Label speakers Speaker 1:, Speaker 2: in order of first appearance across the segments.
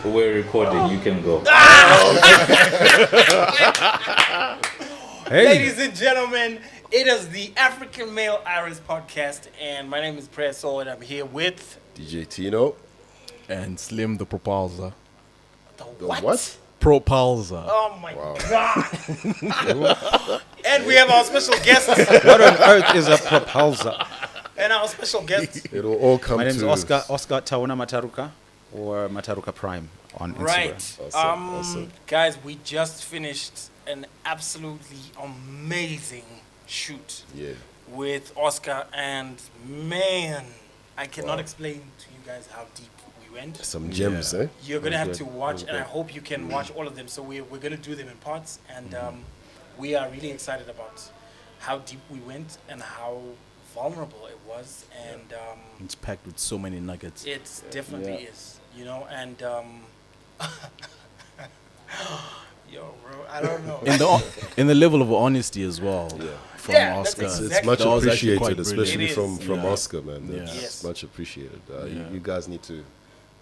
Speaker 1: We're recording. You can go.
Speaker 2: Hey.
Speaker 3: Ladies and gentlemen, it is the African Male Iris podcast, and my name is Prayer Soul, and I'm here with
Speaker 4: DJ Tino.
Speaker 2: And Slim the Propulsor.
Speaker 3: the
Speaker 4: What?
Speaker 2: Propulsor.
Speaker 3: Oh my God! And we have our special guest,
Speaker 5: What on earth is a propulsor?
Speaker 3: and our special guest,
Speaker 4: It'll all come
Speaker 5: My name is
Speaker 4: to
Speaker 5: Oscar Tauna Mataruka, or Mataruka Prime on Instagram.
Speaker 3: right?
Speaker 4: Awesome.
Speaker 3: Guys, we just finished an absolutely amazing shoot
Speaker 4: Yeah.
Speaker 3: with Oscar, and man, I cannot explain to you guys how deep we went.
Speaker 4: Some gems, eh?
Speaker 3: You're gonna have
Speaker 5: good.
Speaker 3: to watch, and I hope you can watch all of them. So we're gonna do them in parts, and we are really excited about how deep we went and how vulnerable it was, and
Speaker 2: It's packed with so many nuggets.
Speaker 3: it definitely is, you know. And yo, bro, I don't know.
Speaker 2: In the level of honesty as well from
Speaker 3: Yeah, that's
Speaker 2: Oscar.
Speaker 3: exactly-
Speaker 4: It's much
Speaker 2: That was actually
Speaker 4: appreciated,
Speaker 2: quite
Speaker 4: especially
Speaker 2: brilliant.
Speaker 3: It is.
Speaker 4: from
Speaker 2: Yeah.
Speaker 4: Oscar, man. That's
Speaker 3: Yes.
Speaker 4: much appreciated.
Speaker 2: Yeah.
Speaker 4: You guys need to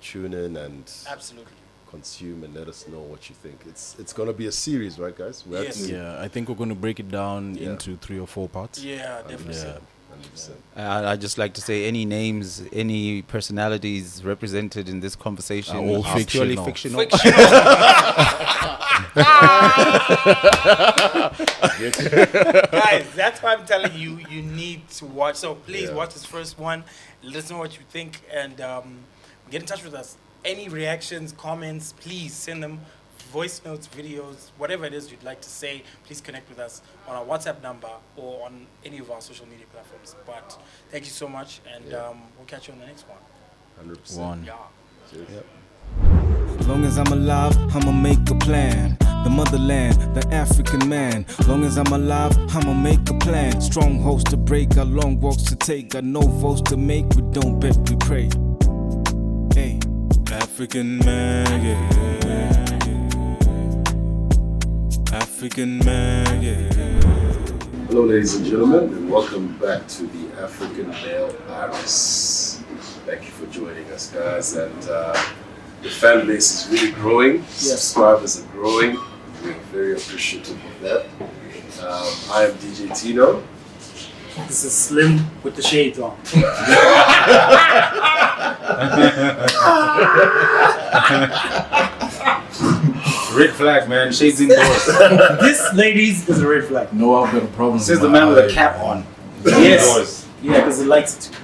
Speaker 4: tune in and
Speaker 3: Absolutely.
Speaker 4: consume and let us know what you think. It's gonna be a series, right, guys? We have
Speaker 3: Yes.
Speaker 4: to-
Speaker 2: Yeah, I think we're going to break it down
Speaker 4: Yeah.
Speaker 2: into 3 or 4 parts.
Speaker 3: Yeah, definitely.
Speaker 2: Yeah.
Speaker 4: 100%.
Speaker 5: I'd just like to say any names, any personalities represented in this conversation
Speaker 2: Are all
Speaker 5: purely
Speaker 2: fictional.
Speaker 5: fictional.
Speaker 3: Guys, that's why I'm telling you, you need to watch. So please watch this first one. Let us know what you think, and get in touch with us. Any reactions, comments, please send them. Voice notes, videos, whatever it is you'd like to say, please connect with us on our WhatsApp number or on any of our social media platforms. But thank you so much, and we'll catch you on the next one.
Speaker 4: 100%.
Speaker 2: One.
Speaker 3: Yeah.
Speaker 4: Cheers.
Speaker 6: As long as I'm alive, I'ma make a plan. The motherland, the African man. Long as I'm alive, I'ma make a plan. Strongholds to break, got long walks to take. Got no votes to make, we don't bet, we pray. Hey, African man, yeah. African man, yeah.
Speaker 4: Hello, ladies and gentlemen, and welcome back to the African Male Iris. Thank you for joining us, guys. And the fan base is really growing. Subscribers are growing. We're very appreciative of that. I am DJ Tino.
Speaker 3: This is Slim with the shades on.
Speaker 5: Red flag, man. Shades indoors.
Speaker 3: This, ladies, is a red flag.
Speaker 2: No, I've got a problem.
Speaker 5: Says the man with a cap on.
Speaker 3: Yes. Yeah, because it likes it.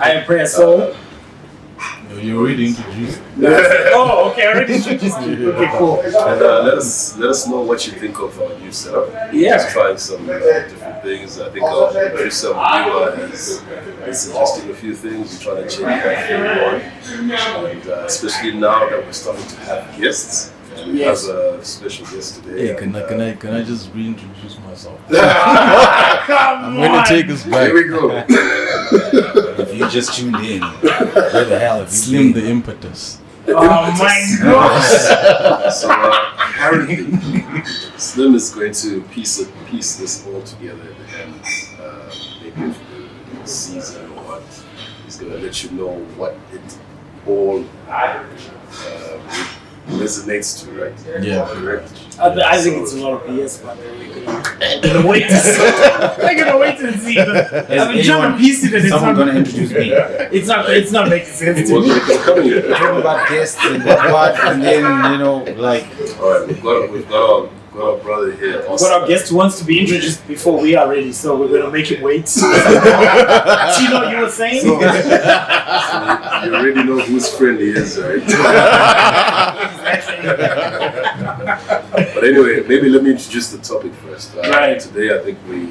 Speaker 3: I am Prayer Soul.
Speaker 2: You already introduced.
Speaker 3: Oh, okay, I already introduced you. Okay, cool.
Speaker 4: And let us know what you think of our new setup.
Speaker 3: Yeah.
Speaker 4: Just trying some different things. I think our producer Mula is suggesting a few things. We're trying to change that few more. And especially now that we're starting to have guests. And we have a special guest today.
Speaker 2: Hey, can I just reintroduce myself?
Speaker 3: Come
Speaker 2: I'm going to take us back.
Speaker 4: Here we go.
Speaker 5: If you just tuned in, where the hell have you
Speaker 2: Slim
Speaker 5: been?
Speaker 2: the impetus.
Speaker 3: Oh my gosh!
Speaker 4: So apparently, Slim is going to piece this all together at the end, maybe of the season or what. He's going to let you know what it all resonates to, right?
Speaker 2: Yeah.
Speaker 4: Correct.
Speaker 3: I think it's a lot of BS, but we're gonna wait to see. We're gonna wait and see. I've been trying to piece it, and it's
Speaker 5: Someone
Speaker 3: not.
Speaker 5: gonna introduce me.
Speaker 3: It's not making sense to
Speaker 4: What
Speaker 3: me.
Speaker 4: is coming here?
Speaker 5: Talking about guests and what, and then like
Speaker 4: All right, we've got our brother here.
Speaker 3: But our guest wants to be introduced before we are ready, so we're gonna make him wait. Do you know what you were saying?
Speaker 4: So you already know whose friend he is, right? But anyway, maybe let me introduce the topic first.
Speaker 3: Right.
Speaker 4: Today, I think we're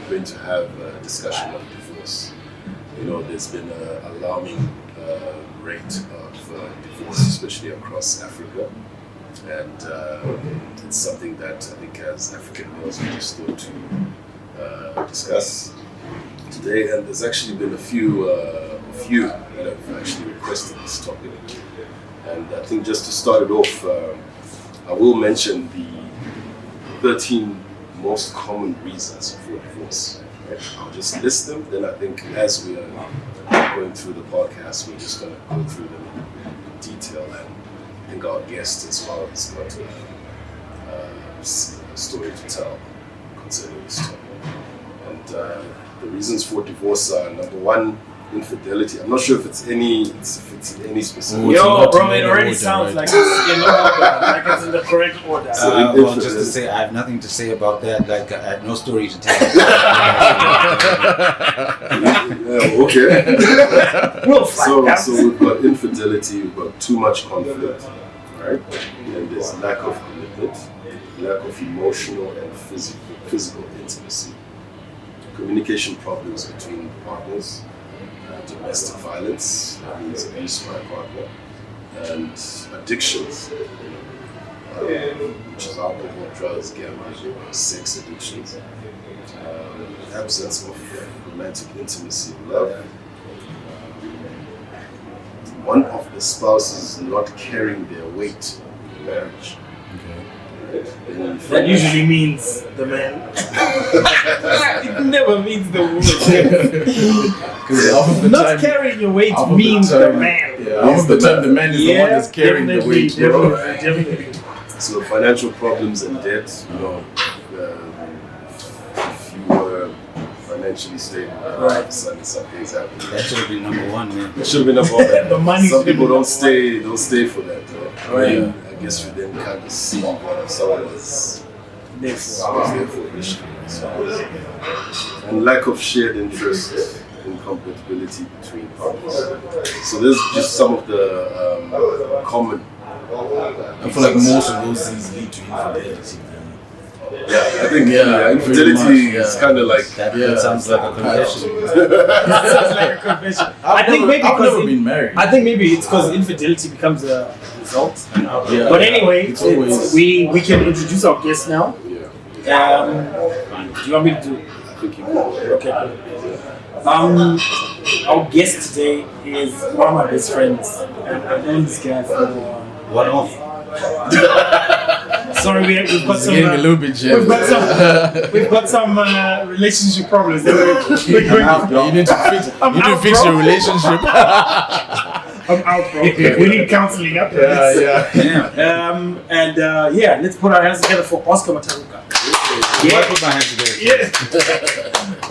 Speaker 4: going to have a discussion on divorce. You know, there's been an alarming rate of divorce, especially across Africa. And it's something that I think as African males we just thought to discuss today. And there's actually been a few of you that have actually requested this topic. And I think just to start it off, I will mention the 13 most common reasons for divorce. Right? I'll just list them. Then I think as we are going through the podcast, we're just going to go through them in detail. And I think our guest as well has got a story to tell concerning this topic. And the reasons for divorce are, number one, infidelity. I'm not sure if it's any specific.
Speaker 3: Yo, bro, it already sounds like it's in order, like it's in the correct order.
Speaker 5: Well, just to say, I have nothing to say about that. Like, I had no story to tell.
Speaker 4: Yeah, okay.
Speaker 3: We'll find out.
Speaker 4: So we've got infidelity, we've got too much conflict, right? And there's lack of commitment, lack of emotional and physical intimacy, communication problems between partners, domestic violence, that means abuse by a partner, and addictions, which is alcohol, drugs, gambling, sex addictions, absence of romantic intimacy and love, one of the spouses not carrying their weight in marriage.
Speaker 3: That usually means the man. It never means the woman. Not carrying your weight means the man.
Speaker 2: Yeah, half of the time the man is the one that's carrying the weight.
Speaker 3: Definitely.
Speaker 4: So financial problems and debt, you know, if you were financially stable,
Speaker 3: Right.
Speaker 4: some things happen.
Speaker 5: That should have been number one, man.
Speaker 4: It should have been number one.
Speaker 3: The money
Speaker 4: Some
Speaker 3: should
Speaker 4: people
Speaker 3: be
Speaker 4: don't stay for that.
Speaker 3: Right.
Speaker 4: And I guess you then kind of see what someone was there for initially. And lack of shared interest and compatibility between partners. So there's just some of the common.
Speaker 2: I feel like most of those things lead to infidelity.
Speaker 4: Yeah, I think
Speaker 2: Yeah,
Speaker 4: infidelity
Speaker 2: pretty much,
Speaker 4: is kind of like
Speaker 5: That sounds like a confession.
Speaker 3: That sounds like a confession.
Speaker 2: I've never been married.
Speaker 3: I think maybe it's because infidelity becomes a result.
Speaker 2: Yeah,
Speaker 3: But anyway,
Speaker 2: it's always.
Speaker 3: we can introduce our guest now.
Speaker 4: yeah.
Speaker 3: Do you want me to do?
Speaker 4: I think you can.
Speaker 3: Okay. Our guest today is one of my best friends, and I've known this guy for.
Speaker 5: One off.
Speaker 3: Sorry, we've got
Speaker 2: It's
Speaker 3: some.
Speaker 2: getting a little bit jealous.
Speaker 3: We've got some relationship problems. That we're going through.
Speaker 2: You need to fix
Speaker 3: bro.
Speaker 2: your relationship.
Speaker 3: I'm out, bro. We need counseling after this.
Speaker 2: yeah.
Speaker 3: Yeah, let's put our hands together for Oscar Mataruka.
Speaker 5: I put my hands together.
Speaker 3: Yeah.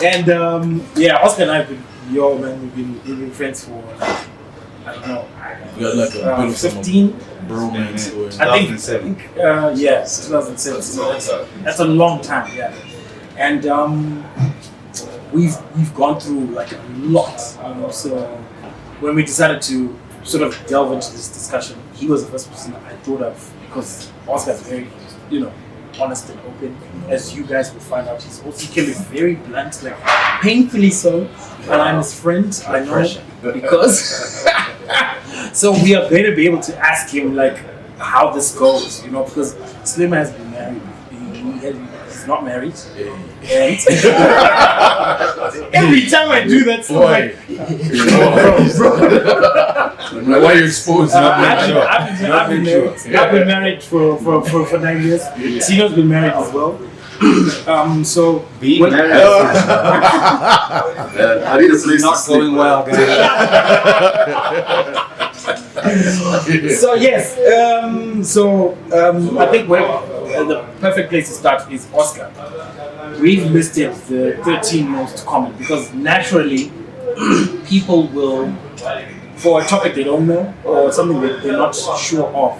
Speaker 3: And Oscar and I have been, we've been friends for, I don't know,
Speaker 2: We got like a bit of
Speaker 3: 15.
Speaker 2: bromance going.
Speaker 3: I think,
Speaker 5: 2007.
Speaker 3: 2007. So that's a long time, yeah. And we've gone through like a lot, So when we decided to sort of delve into this discussion, he was the first person I thought of because Oscar's very, honest and open, as you guys will find out. He can be very blunt, like painfully so. And I'm his friend, I know, because. So we are going to be able to ask him like how this goes, because Slim has been married. He's not married. And every time I do that, so like,
Speaker 2: Why are you exposed?
Speaker 3: I've been married for 9 years. Tino's been married as well. So
Speaker 5: Being married
Speaker 4: I need a place to
Speaker 5: not
Speaker 4: sleep.
Speaker 5: going well, guys.
Speaker 3: So yes, I think the perfect place to start is Oscar. We've listed the 13 most common because naturally people will, for a topic they don't know or something that they're not sure of,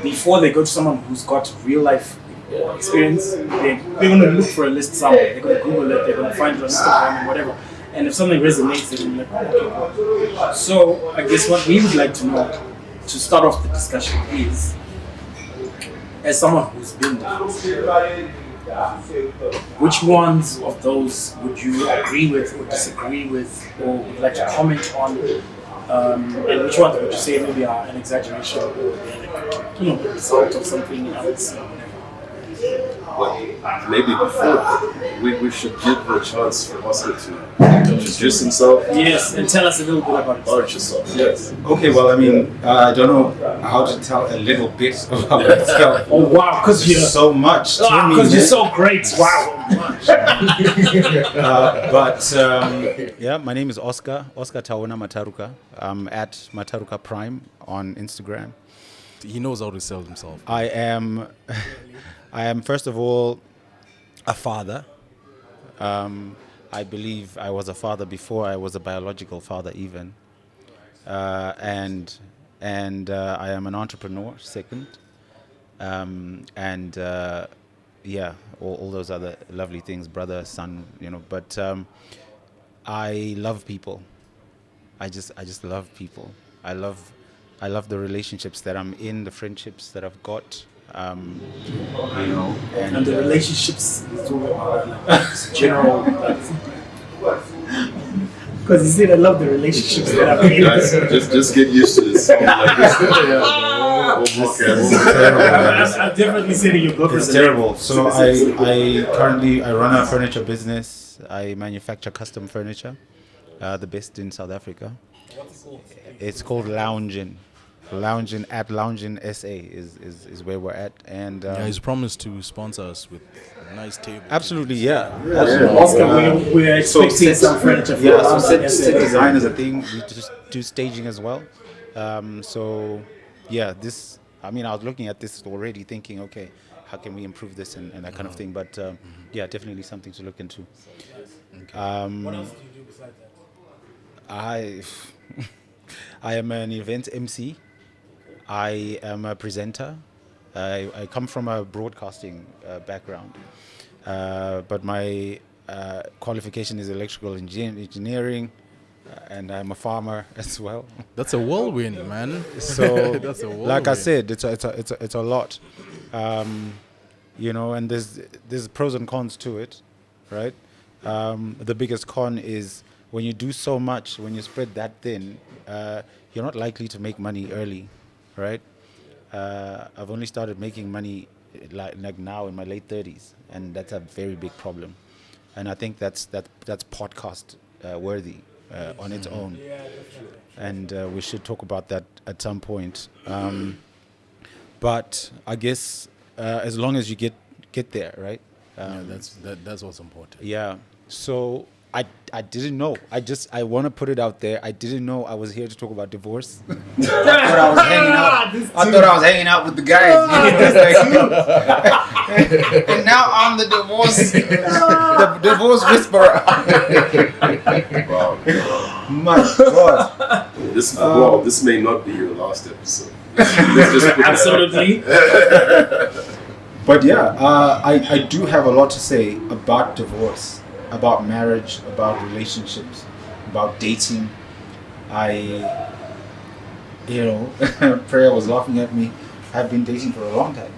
Speaker 3: before they go to someone who's got real life experience, they're going to look for a list somewhere. They're going to Google it, they're going to find it on Instagram and whatever. And if something resonates, they're going to be like, oh, okay. So I guess what we would like to know to start off the discussion is, as someone who's been there, which ones of those would you agree with or disagree with or would like to comment on? And which ones would you say maybe are an exaggeration or the result of something else?
Speaker 4: But maybe before, we should give a chance for Oscar to introduce himself.
Speaker 3: Yes, and tell us a little bit about it.
Speaker 4: Or yourself. Yes.
Speaker 5: Okay, well, I mean, I don't know how to tell a little bit about myself.
Speaker 3: Oh wow, because you're
Speaker 5: so much.
Speaker 3: because you're so great. Wow.
Speaker 5: Yeah, my name is Oscar Taona Mataruka. I'm at Mataruka Prime on Instagram.
Speaker 2: He knows how to sell himself.
Speaker 5: I am first of all a father. I believe I was a father before I was a biological father even. And I am an entrepreneur second. Yeah, all those other lovely things, brother, son, but I love people. I just love people. I love the relationships that I'm in, the friendships that I've got. And
Speaker 3: the relationships is general. Because he said, I love the relationships that I've been in.
Speaker 4: Guys, just get used to this. Like this.
Speaker 3: I'm definitely saying your girlfriend's
Speaker 5: It's terrible. So I currently run a furniture business. I manufacture custom furniture, the best in South Africa. It's called Loungin. Loungin at Loungin SA is where we're at, and
Speaker 2: he's promised to sponsor us with a nice table.
Speaker 5: absolutely, yeah.
Speaker 3: Oscar, we're expecting some furniture from
Speaker 5: Yeah, so
Speaker 3: London.
Speaker 5: set design is a thing. We just do staging as well. So yeah, this. I mean, I was looking at this already, thinking, okay, how can we improve this and that kind of thing. But yeah, definitely something to look into.
Speaker 3: What else do you do besides that?
Speaker 5: I am an event MC. I am a presenter. I come from a broadcasting background, but my qualification is electrical engineering, and I'm a farmer as well.
Speaker 2: That's a whirlwind, man.
Speaker 5: So,
Speaker 2: That's a
Speaker 5: like I
Speaker 2: whirlwind.
Speaker 5: said, it's a lot, and there's pros and cons to it, right? The biggest con is when you do so much, when you spread that thin, you're not likely to make money early, right? I've only started making money like now in my late 30s, and that's a very big problem. And I think that's podcast worthy on its own.
Speaker 3: Yeah, definitely.
Speaker 5: And we should talk about that at some point. But I guess as long as you get there, right?
Speaker 2: Yeah, that's what's important.
Speaker 5: Yeah. So I didn't know. I want to put it out there. I didn't know I was here to talk about divorce. I thought I was hanging out with the guys. And now I'm the the divorce whisperer.
Speaker 4: Wow.
Speaker 5: My God.
Speaker 4: This may not be your last episode. Let's just put that out.
Speaker 3: Absolutely.
Speaker 5: But yeah, I do have a lot to say about divorce, about marriage, about relationships, about dating. Freya was laughing at me. I've been dating for a long time,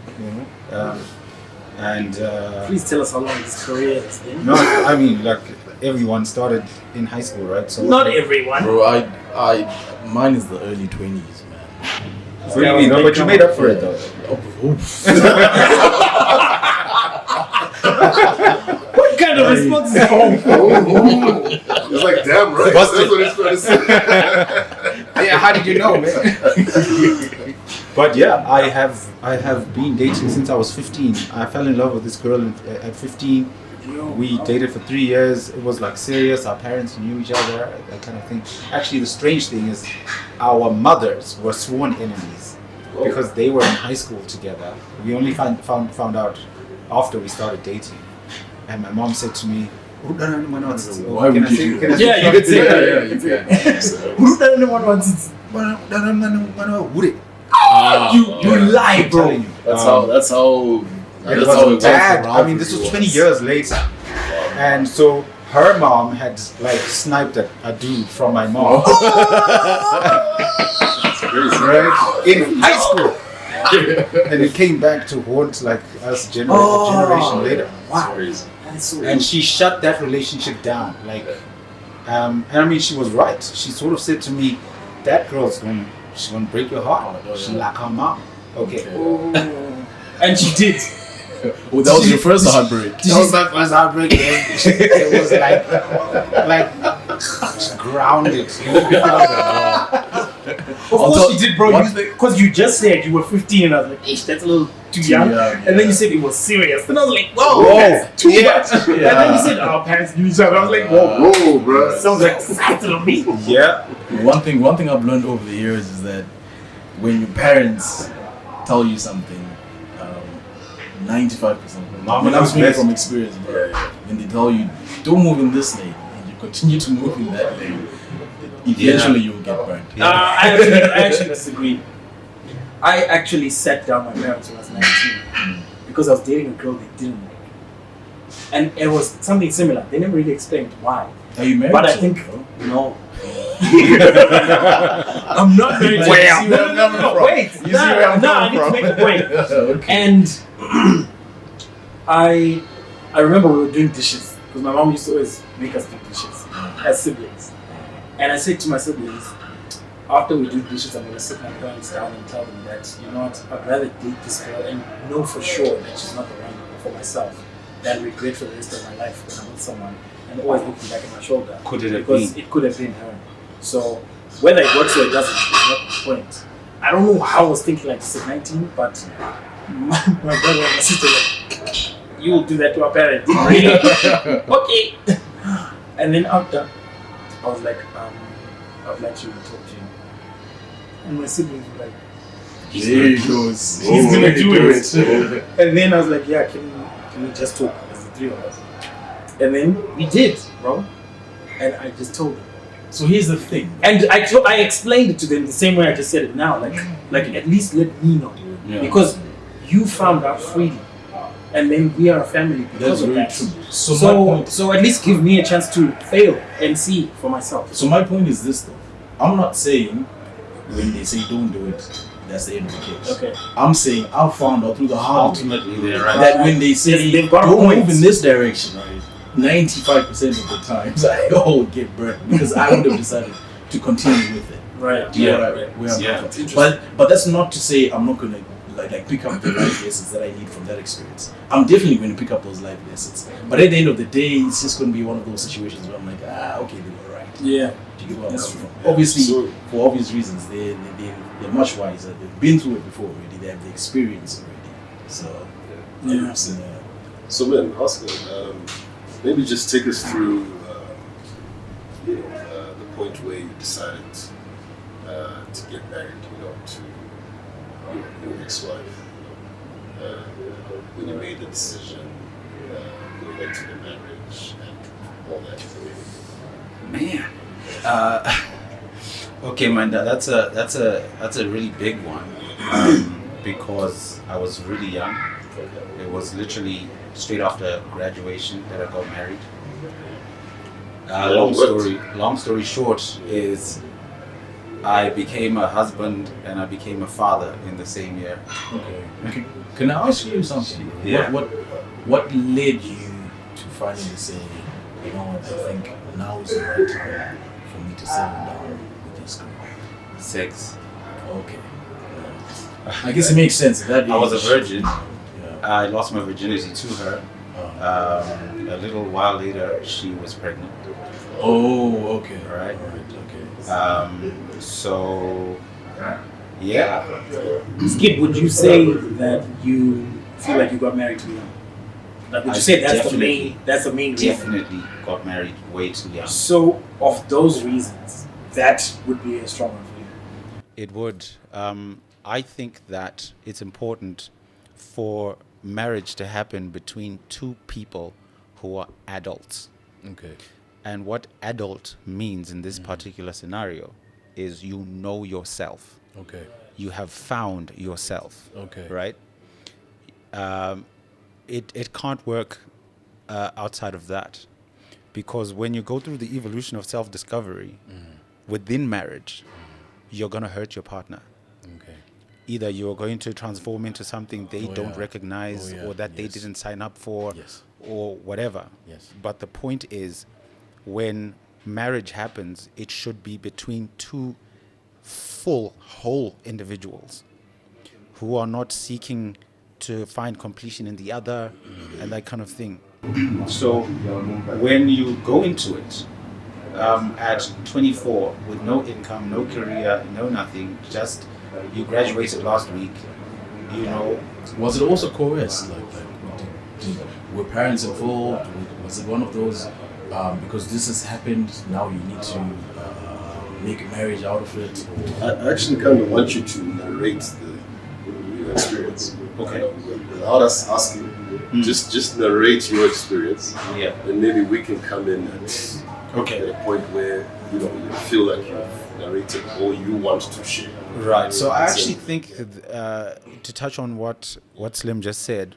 Speaker 3: Please tell us how long this career has been.
Speaker 5: No, I mean, like, everyone started in high school, right? So
Speaker 3: Not everyone.
Speaker 2: Bro, mine is the early 20s, man.
Speaker 5: What do you mean? No, but you made up for it, though.
Speaker 3: What kind of response is that?
Speaker 4: It's like, damn right. That's what it's trying to say.
Speaker 5: Yeah, how did you know, man? But yeah, I have been dating since I was 15. I fell in love with this girl at 15. We dated for 3 years. It was like serious. Our parents knew each other, that kind of thing. Actually, the strange thing is our mothers were sworn enemies because they were in high school together. We only found out after we started dating. And my mom said to me,
Speaker 2: Why would you do that?
Speaker 3: Yeah, you could say that.
Speaker 2: Yeah, you can.
Speaker 3: Who's the only one wants it? You lie, bro.
Speaker 2: That's how
Speaker 5: It was bad. I mean, this was 20 years later. And so her mom had like sniped a dude from my mom. Right? In high school. And it came back to haunt like us a generation later.
Speaker 3: Wow.
Speaker 5: And she shut that relationship down. Like, and I mean, she was right. She sort of said to me, that girl's she's gonna break your heart. She's like her mom. Okay.
Speaker 3: And she did.
Speaker 2: Oh, that was your first heartbreak.
Speaker 5: That was my first heartbreak. It was like grounded.
Speaker 3: Of course she did, bro. Because you just said you were 15, and I was like, ish, that's a little
Speaker 7: too young. And then you said it was serious. And I was like, whoa,
Speaker 2: Whoa.
Speaker 7: that's too much.
Speaker 2: Yeah.
Speaker 7: And then you said our parents knew each other. I was like, whoa,
Speaker 2: bro.
Speaker 7: sounds like society on me.
Speaker 5: Yeah.
Speaker 2: One thing I've learned over the years is that when your parents tell you something, 95% of the time, and I'm speaking from experience, bro, when they tell you, don't move in this lane, and you continue to move in that lane, eventually you'll get burned.
Speaker 7: I actually disagree. I actually sat down my parents when I was 19 because I was dating a girl they didn't like. And it was something similar. They never really explained why.
Speaker 2: Are you married?
Speaker 7: But I
Speaker 2: to
Speaker 7: think,
Speaker 2: her, bro?
Speaker 7: no. I'm not married to
Speaker 2: Well,
Speaker 7: no, wait.
Speaker 2: You see where I'm
Speaker 7: I
Speaker 2: coming
Speaker 7: need to make a point.
Speaker 2: Okay.
Speaker 7: And I remember we were doing dishes because my mom used to always make us do dishes as siblings. And I said to my siblings, after we do dishes, I'm going to sit my parents down and tell them that, you know what, I'd rather date this girl and know for sure that she's not the one for myself than regret for the rest of my life when I'm with someone and always looking back at my shoulder.
Speaker 5: Could it have
Speaker 7: because
Speaker 5: been?
Speaker 7: it could have been her. So whether it works or it doesn't is not the point. I don't know how I was thinking like this at 19, but my brother and my sister were like, you will do that to our parents. Really? Okay. And then after, I was like, I'd like to talk to you. And my siblings were like,
Speaker 2: There he goes.
Speaker 7: he's gonna do it.
Speaker 2: it.
Speaker 7: And then I was like, yeah, can we just talk as the three of us? And then we did, bro. And I just told them.
Speaker 2: So here's the thing.
Speaker 7: And I explained it to them the same way I just said it now. Like at least let me know.
Speaker 2: Yeah.
Speaker 7: Because you found out freely. And then we are a family because
Speaker 2: That's
Speaker 7: of
Speaker 2: very
Speaker 7: that.
Speaker 2: true. So my point,
Speaker 7: So at least give me a chance to fail and see for myself.
Speaker 2: so my point is this though. I'm not saying when they say don't do it, that's the end of the case.
Speaker 7: Okay.
Speaker 2: I'm saying I found out through the hard way
Speaker 5: Ultimately, they're right.
Speaker 2: that when they say
Speaker 7: They've got a
Speaker 2: don't
Speaker 7: point.
Speaker 2: move in this direction, 95% of the times I would get burnt because I would have decided to continue with it.
Speaker 7: Right.
Speaker 2: Do you know
Speaker 5: Yeah.
Speaker 2: where I'm
Speaker 5: Yeah.
Speaker 2: coming from? But that's not to say I'm not gonna like pick up the life lessons that I need from that experience. I'm definitely going to pick up those life lessons. But at the end of the day, it's just going to be one of those situations where I'm like, okay, they were right.
Speaker 7: Yeah.
Speaker 2: Do you get what I'm
Speaker 7: That's
Speaker 2: coming
Speaker 7: true.
Speaker 2: from? Obviously,
Speaker 4: So-
Speaker 2: for obvious reasons, they're much wiser. They've been through it before already. They have the experience already. So,
Speaker 7: Yeah.
Speaker 2: yeah.
Speaker 4: So, man, Oscar, maybe just take us through, the point where you decided to get married, to your ex-wife. When you made the decision, going into the marriage and all that.
Speaker 5: Man. Okay, man. That's a really big one because I was really young. It was literally straight after graduation that I got married. Long story short is I became a husband and I became a father in the same year.
Speaker 2: Okay. Can I ask you something?
Speaker 5: Yeah.
Speaker 2: What led you to finally say, you know what, I think now is the right time for me to settle down with this girl?
Speaker 5: 6.
Speaker 2: Okay. I guess it makes sense. That
Speaker 5: I was a
Speaker 2: age.
Speaker 5: virgin.
Speaker 2: Yeah.
Speaker 5: I lost my virginity to her. A little while later, she was pregnant.
Speaker 2: Oh, okay.
Speaker 5: Right.
Speaker 2: Okay.
Speaker 5: So, yeah.
Speaker 7: Skip, would you say that you feel like you got married too young? Like, would you say that's the main reason?
Speaker 5: Definitely got married way too young.
Speaker 7: So, of those reasons, that would be a strong one for you.
Speaker 5: It would. I think that it's important for marriage to happen between two people who are adults.
Speaker 2: Okay.
Speaker 5: And what adult means in this particular scenario is you know yourself.
Speaker 2: Okay.
Speaker 5: You have found yourself.
Speaker 2: Okay.
Speaker 5: Right? It can't work outside of that. Because when you go through the evolution of self-discovery within marriage, you're going to hurt your partner.
Speaker 2: Okay.
Speaker 5: Either you're going to transform into something they don't
Speaker 2: yeah.
Speaker 5: recognize or that they
Speaker 2: Yes.
Speaker 5: didn't sign up for
Speaker 2: Yes.
Speaker 5: or whatever.
Speaker 2: Yes.
Speaker 5: But the point is, when marriage happens, it should be between two whole individuals who are not seeking to find completion in the other and that kind of thing. So when you go into it at 24 with no income, no career, no nothing, just you graduated last week, you know.
Speaker 2: Was it also coerced? Were parents involved? Was it one of those? Because this has happened, now you need to make a marriage out of it.
Speaker 4: I actually kind of want you to narrate your experience.
Speaker 5: Okay.
Speaker 4: Without us asking, just narrate your experience.
Speaker 5: Yeah.
Speaker 4: And maybe we can come in at a point where you feel like you've narrated all you want to share.
Speaker 5: Right. So I actually think to touch on what Slim just said,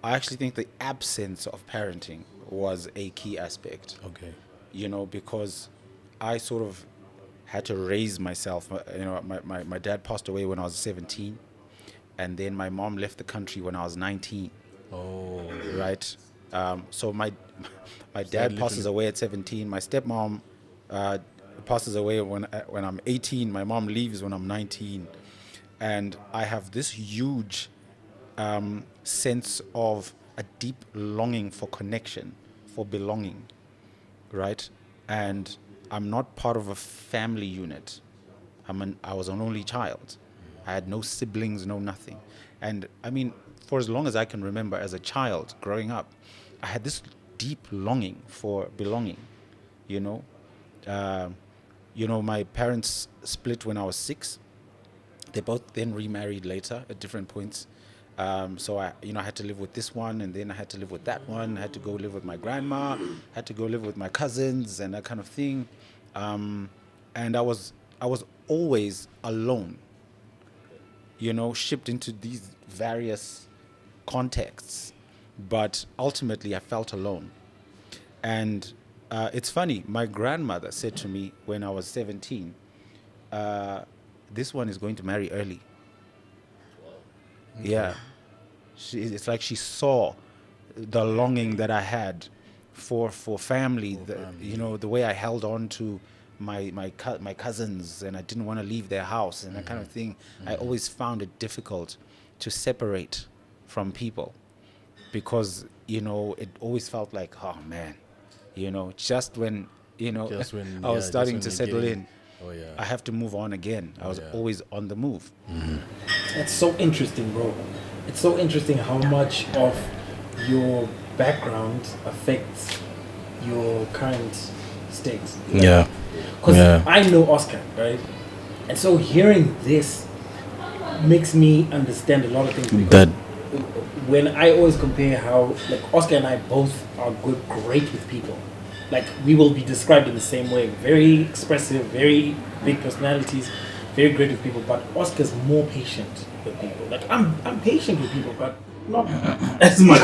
Speaker 5: I actually think the absence of parenting was a key aspect.
Speaker 2: Okay.
Speaker 5: You know, because I sort of had to raise myself. You know, my dad passed away when I was 17, and then my mom left the country when I was 19.
Speaker 2: Oh.
Speaker 5: Right. So my dad passes away at 17. My stepmom passes away when I'm 18. My mom leaves when I'm 19, and I have this huge sense of a deep longing for connection, for belonging, right? And I'm not part of a family unit. I was an only child. I had no siblings, no nothing. And I mean, for as long as I can remember as a child growing up, I had this deep longing for belonging, you know. My parents split when I was 6. They both then remarried later at different points. So I had to live with this one, and then I had to live with that one. I had to go live with my grandma, had to go live with my cousins and that kind of thing. And I was always alone, shipped into these various contexts. But ultimately I felt alone. And it's funny, my grandmother said to me when I was 17, this one is going to marry early. Okay. Yeah. It's like she saw the longing that I had for family, the way I held on to my cousins, and I didn't want to leave their house and that kind of thing. I always found it difficult to separate from people because, it always felt like, oh man, just when, I was starting to settle in.
Speaker 8: Oh, yeah.
Speaker 5: I have to move on again. I was always on the move.
Speaker 8: Mm-hmm.
Speaker 7: That's so interesting, bro. It's so interesting how much of your background affects your current state.
Speaker 8: Yeah.
Speaker 7: Because I know Oscar, right? And so hearing this makes me understand a lot of things. Because when I always compare how, Oscar and I both are great with people. We will be described in the same way. Very expressive, very big personalities, very great with people. But Oscar's more patient with people. I'm patient with people, but not as much.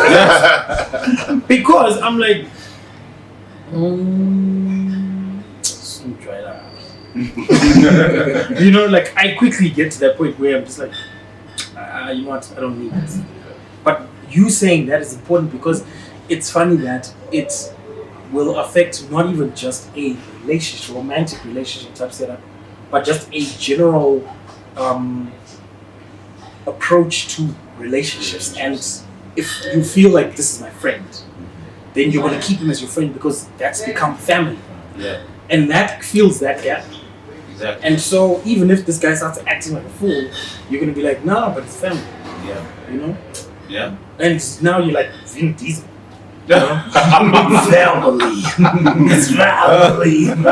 Speaker 7: Because I'm like, I quickly get to that point where I'm just like, you know what, I don't need this. But you saying that is important because it's funny that it's will affect not even just a relationship, romantic relationship type setup, but just a general approach to relationships. And if you feel like this is my friend, then you're going to keep him as your friend because that's become family.
Speaker 2: Yeah.
Speaker 7: And that fills that gap.
Speaker 2: Exactly.
Speaker 7: And so even if this guy starts acting like a fool, you're going to be like, no, but it's family.
Speaker 2: Yeah. Yeah.
Speaker 7: And now you're like, Vin Diesel. Family. It's family. And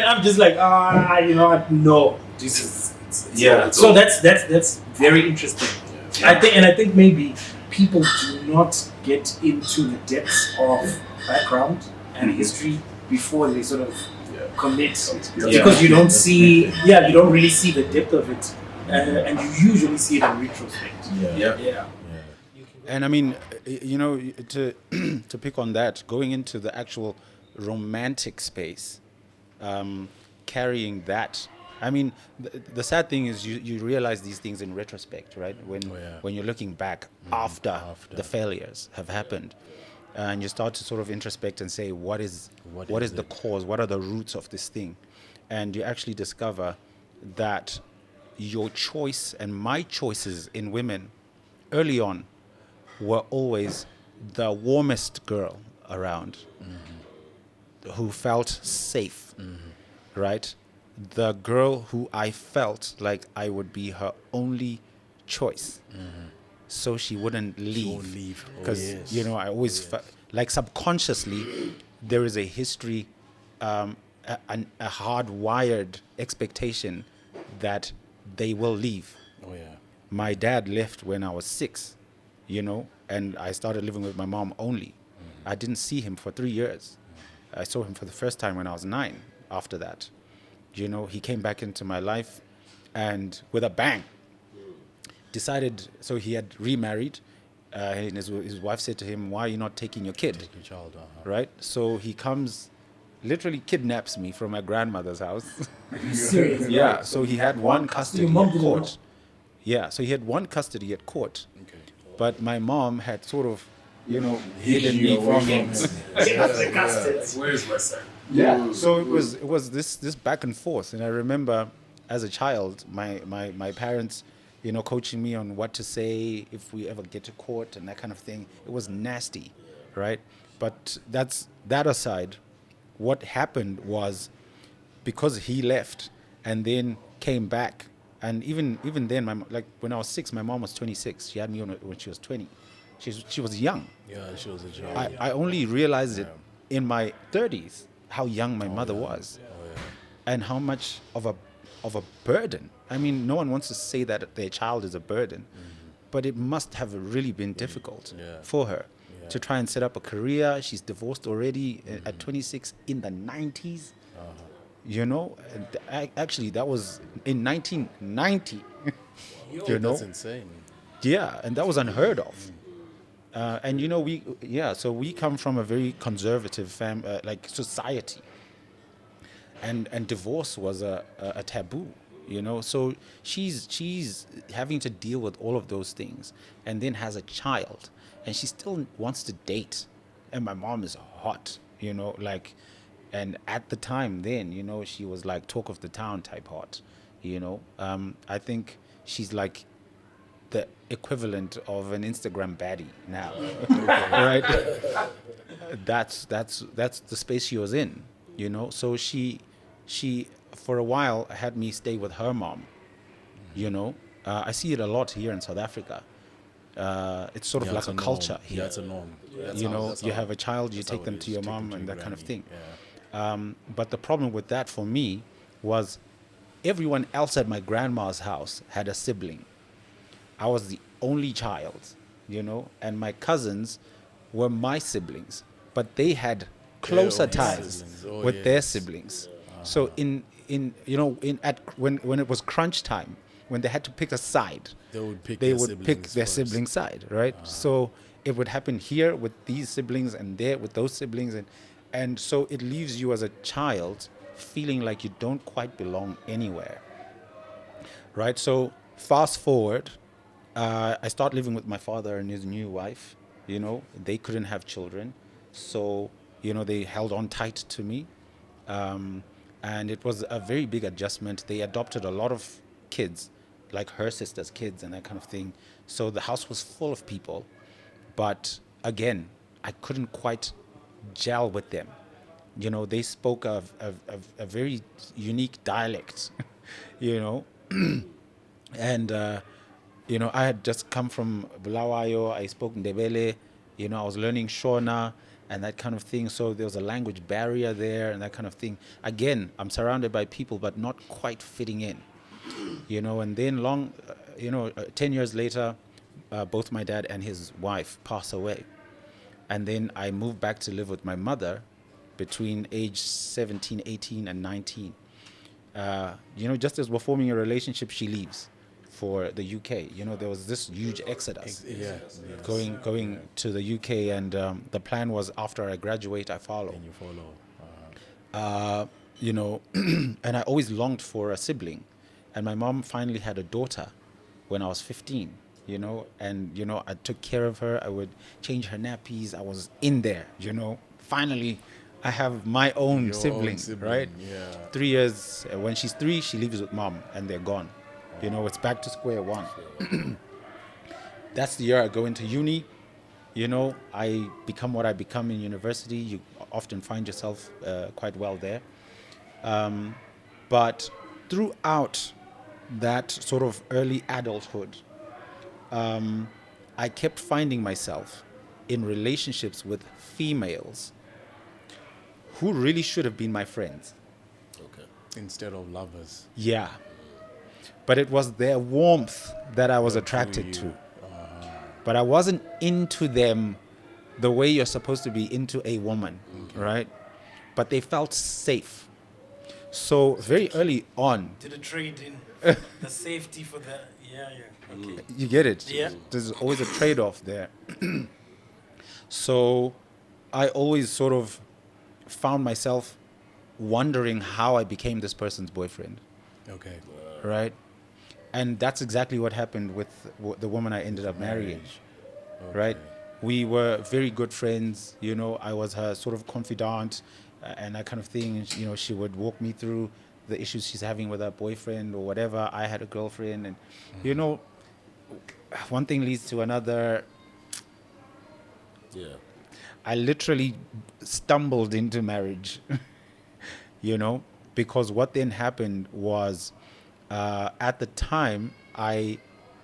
Speaker 7: I'm just like, no. Jesus. So that's very interesting. Yeah. I think maybe people do not get into the depths of background and history before they sort of commit, because you don't see, you don't really see the depth of it, and you usually see it in retrospect. Yeah.
Speaker 5: And I mean, to pick on that, going into the actual romantic space, carrying that. I mean, the sad thing is you realize these things in retrospect, right? When you're looking back after the failures have happened, and you start to sort of introspect and say, what is the cause? What are the roots of this thing? And you actually discover that your choice and my choices in women early on were always the warmest girl around, who felt safe, right? The girl who I felt like I would be her only choice. So she wouldn't leave.
Speaker 8: won't leave. Oh,
Speaker 5: Because,
Speaker 8: yes.
Speaker 5: you know, I always, like subconsciously, there is a history, a hardwired expectation that they will leave.
Speaker 8: Oh yeah.
Speaker 5: My dad left when I was 6, you know, and I started living with my mom only. I didn't see him for 3 years. I saw him for the first time when I was 9 after that. You know, he came back into my life and with a bang decided, so he had remarried, and his wife said to him, why are you not taking your kid?
Speaker 8: Take your child.
Speaker 5: Right? So he comes, literally kidnaps me from my grandmother's house.
Speaker 7: Serious?
Speaker 5: Yeah, so he had one custody
Speaker 7: Your mom
Speaker 5: at
Speaker 7: didn't
Speaker 5: court.
Speaker 7: know?
Speaker 5: Yeah, so he had one custody at court.
Speaker 8: Okay.
Speaker 5: But my mom had sort of, you know,
Speaker 4: Hidden
Speaker 5: hidden me
Speaker 4: you away
Speaker 5: from him.
Speaker 4: Where is my son?
Speaker 5: Yeah. So it was this back and forth, and I remember as a child, my parents, you know, coaching me on what to say if we ever get to court and that kind of thing. It was nasty, right? But that aside, what happened was because he left and then came back, and even then, like when I was 6, my mom was 26. She had me when she was 20. She was young.
Speaker 8: Yeah, she was a child.
Speaker 5: I only realized it in my 30s how young my mother was, and how much of a burden. I mean, no one wants to say that their child is a burden, but it must have really been difficult for her to try and set up a career. She's divorced already at 26 in the 90s. You know, actually that was in 1990. You know,
Speaker 8: That's insane.
Speaker 5: yeah, and that was unheard of. And you know, so we come from a very conservative like society, and divorce was a taboo, you know. So she's having to deal with all of those things, and then has a child, and she still wants to date, and my mom is hot, you know, like, and at the time then, you know, she was like talk of the town type hot, you know. I think she's like the equivalent of an Instagram baddie now, right? That's the space she was in, you know. So she for a while had me stay with her mom, you know. I see it a lot here in South Africa. It's sort of like a culture here.
Speaker 8: Yeah, it's a norm. That's
Speaker 5: You
Speaker 8: how-
Speaker 5: know,
Speaker 8: that's
Speaker 5: you
Speaker 8: how-
Speaker 5: have a child, you
Speaker 8: that's
Speaker 5: take
Speaker 8: how
Speaker 5: them
Speaker 8: it
Speaker 5: to
Speaker 8: is.
Speaker 5: your
Speaker 8: Take them
Speaker 5: mom
Speaker 8: to
Speaker 5: and
Speaker 8: your
Speaker 5: that kind of
Speaker 8: granny.
Speaker 5: thing.
Speaker 8: Yeah.
Speaker 5: But the problem with that for me was everyone else at my grandma's house had a sibling. I was the only child, you know, and my cousins were my siblings, but they had closer
Speaker 8: own
Speaker 5: ties
Speaker 8: siblings. Oh,
Speaker 5: with their
Speaker 8: yes.
Speaker 5: siblings. So in you know, when it was crunch time, when they had to pick a side,
Speaker 8: They would pick
Speaker 5: they
Speaker 8: their
Speaker 5: would pick
Speaker 8: siblings
Speaker 5: their
Speaker 8: first.
Speaker 5: sibling side, right? So it would happen here with these siblings and there with those siblings, and so it leaves you as a child feeling like you don't quite belong anywhere, right? So fast forward, I start living with my father and his new wife. You know, they couldn't have children, so you know they held on tight to me, and it was a very big adjustment. They adopted a lot of kids, like her sister's kids and that kind of thing. So the house was full of people, but again, I couldn't quite gel with them. You know, they spoke a very unique dialect, you know, and you know, I had just come from Bulawayo. I spoke Ndebele. You know, I was learning Shona and that kind of thing. So there was a language barrier there and that kind of thing. Again, I'm surrounded by people, but not quite fitting in. You know, and then 10 years later, both my dad and his wife pass away. And then I moved back to live with my mother between age 17, 18, and 19. You know, just as we're forming a relationship, she leaves for the UK. You know, there was this huge exodus going to the UK, and the plan was after I graduate, I follow.
Speaker 8: And you follow.
Speaker 5: You know, and I always longed for a sibling. And my mom finally had a daughter when I was 15, you know, and, you know, I took care of her. I would change her nappies. I was in there, you know. Finally, I have my own
Speaker 8: Your
Speaker 5: sibling,
Speaker 8: own sibling,
Speaker 5: right?
Speaker 8: yeah.
Speaker 5: 3 years, when she's 3, she lives with mom, and they're gone. You know, it's back to square one. That's the year I go into uni. You know, I become what I become in university. You often find yourself quite well there. But throughout that sort of early adulthood, I kept finding myself in relationships with females who really should have been my friends.
Speaker 4: Okay.
Speaker 8: Instead of lovers.
Speaker 5: Yeah. But it was their warmth that I was attracted
Speaker 8: you.
Speaker 5: to. But I wasn't into them the way you're supposed to be into a woman, right? But they felt safe. So very early on,
Speaker 3: Did a trade in the safety for the okay.
Speaker 5: you get it.
Speaker 3: Yeah.
Speaker 5: There's always a trade-off there. So I always sort of found myself wondering how I became this person's boyfriend,
Speaker 8: Okay.
Speaker 5: right? And that's exactly what happened with the woman I ended up marrying, right? We were very good friends. You know, I was her sort of confidant and that kind of thing. You know, she would walk me through the issues she's having with her boyfriend or whatever. I had a girlfriend, and you know, one thing leads to another.
Speaker 4: Yeah.
Speaker 5: I literally stumbled into marriage, you know, because what then happened was, at the time, I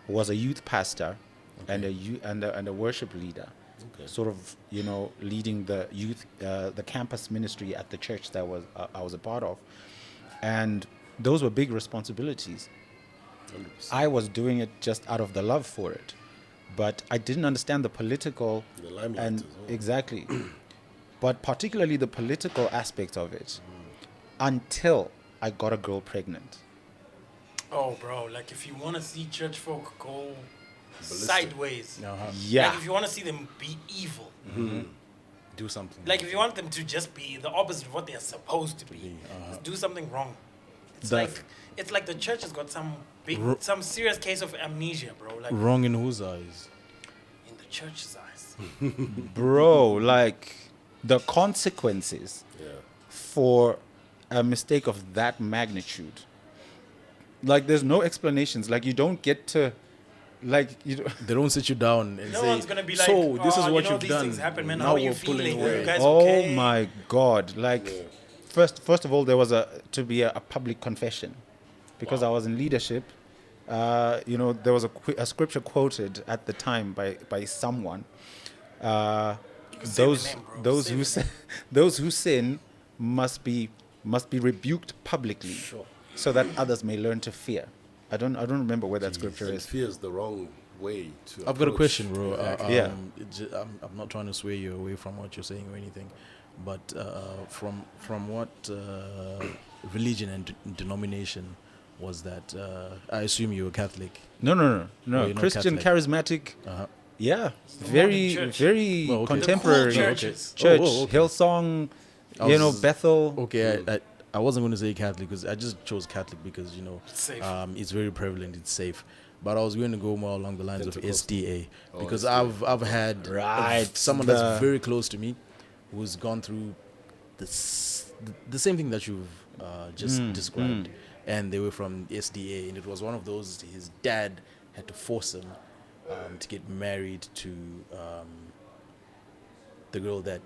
Speaker 5: was a youth pastor and a worship leader, sort of, you know, leading the youth, the campus ministry at the church that I was a part of, and those were big responsibilities.
Speaker 4: 100%.
Speaker 5: I was doing it just out of the love for it, but I didn't understand the political
Speaker 4: The limelight
Speaker 5: and
Speaker 4: as well.
Speaker 5: exactly, but particularly the political aspect of it, until I got a girl pregnant.
Speaker 3: Oh, bro, like if you want to see church folk go sideways,
Speaker 5: Yeah,
Speaker 3: like if you want to see them be evil,
Speaker 8: Do something.
Speaker 3: like if you want them to just be the opposite of what they're supposed to be, do something wrong. It's like the church has got some serious case of amnesia, bro. Like
Speaker 8: Wrong in whose eyes?
Speaker 3: in the church's eyes.
Speaker 5: bro, like the consequences for a mistake of that magnitude. Like there's no explanations. Like you don't get to, like you.
Speaker 8: They don't sit you down and
Speaker 3: No
Speaker 8: say,
Speaker 3: one's gonna be like,
Speaker 8: so this is
Speaker 3: "Oh,
Speaker 8: what
Speaker 3: you know,
Speaker 8: you've
Speaker 3: these
Speaker 8: done.
Speaker 3: things happen, man.
Speaker 8: Now
Speaker 3: How are you
Speaker 8: we're pulling
Speaker 3: feeling? Are
Speaker 8: away."
Speaker 3: you guys
Speaker 5: Oh
Speaker 3: okay?
Speaker 5: my God! Like, first of all, there was to be a public confession, because I was in leadership. You know, there was a scripture quoted at the time by someone.
Speaker 3: say the name, bro. Say the name.
Speaker 5: Those who sin must be rebuked publicly, so that others may learn to fear. I don't remember where that scripture
Speaker 4: And
Speaker 5: is.
Speaker 4: fear is the wrong way to
Speaker 8: I've got a
Speaker 4: approach.
Speaker 8: question, bro.
Speaker 5: Yeah.
Speaker 8: I'm not trying to sway you away from what you're saying or anything, but from what religion and denomination was that? I assume you were Catholic.
Speaker 5: No.
Speaker 8: Oh, you're not
Speaker 5: Christian,
Speaker 8: Catholic.
Speaker 5: charismatic.
Speaker 8: Uh-huh.
Speaker 5: Yeah,
Speaker 3: modern
Speaker 5: very
Speaker 3: church.
Speaker 5: very
Speaker 8: Oh, okay.
Speaker 5: contemporary
Speaker 3: The cool churches.
Speaker 5: church.
Speaker 8: Oh, okay.
Speaker 5: Hillsong,
Speaker 8: I
Speaker 5: you know,
Speaker 8: was-
Speaker 5: Bethel.
Speaker 8: Okay, I wasn't going to say Catholic because I just chose Catholic because, you know,
Speaker 3: It's safe.
Speaker 8: it's very prevalent, it's safe. But I was going to go more along the lines of
Speaker 4: Pentecostal.
Speaker 8: SDA because
Speaker 4: SDA.
Speaker 8: I've had
Speaker 5: Right,
Speaker 8: someone
Speaker 5: the-
Speaker 8: that's very close to me who's gone through the same thing that you've just described, and they were from SDA, and it was one of those. His dad had to force him to get married to the girl that,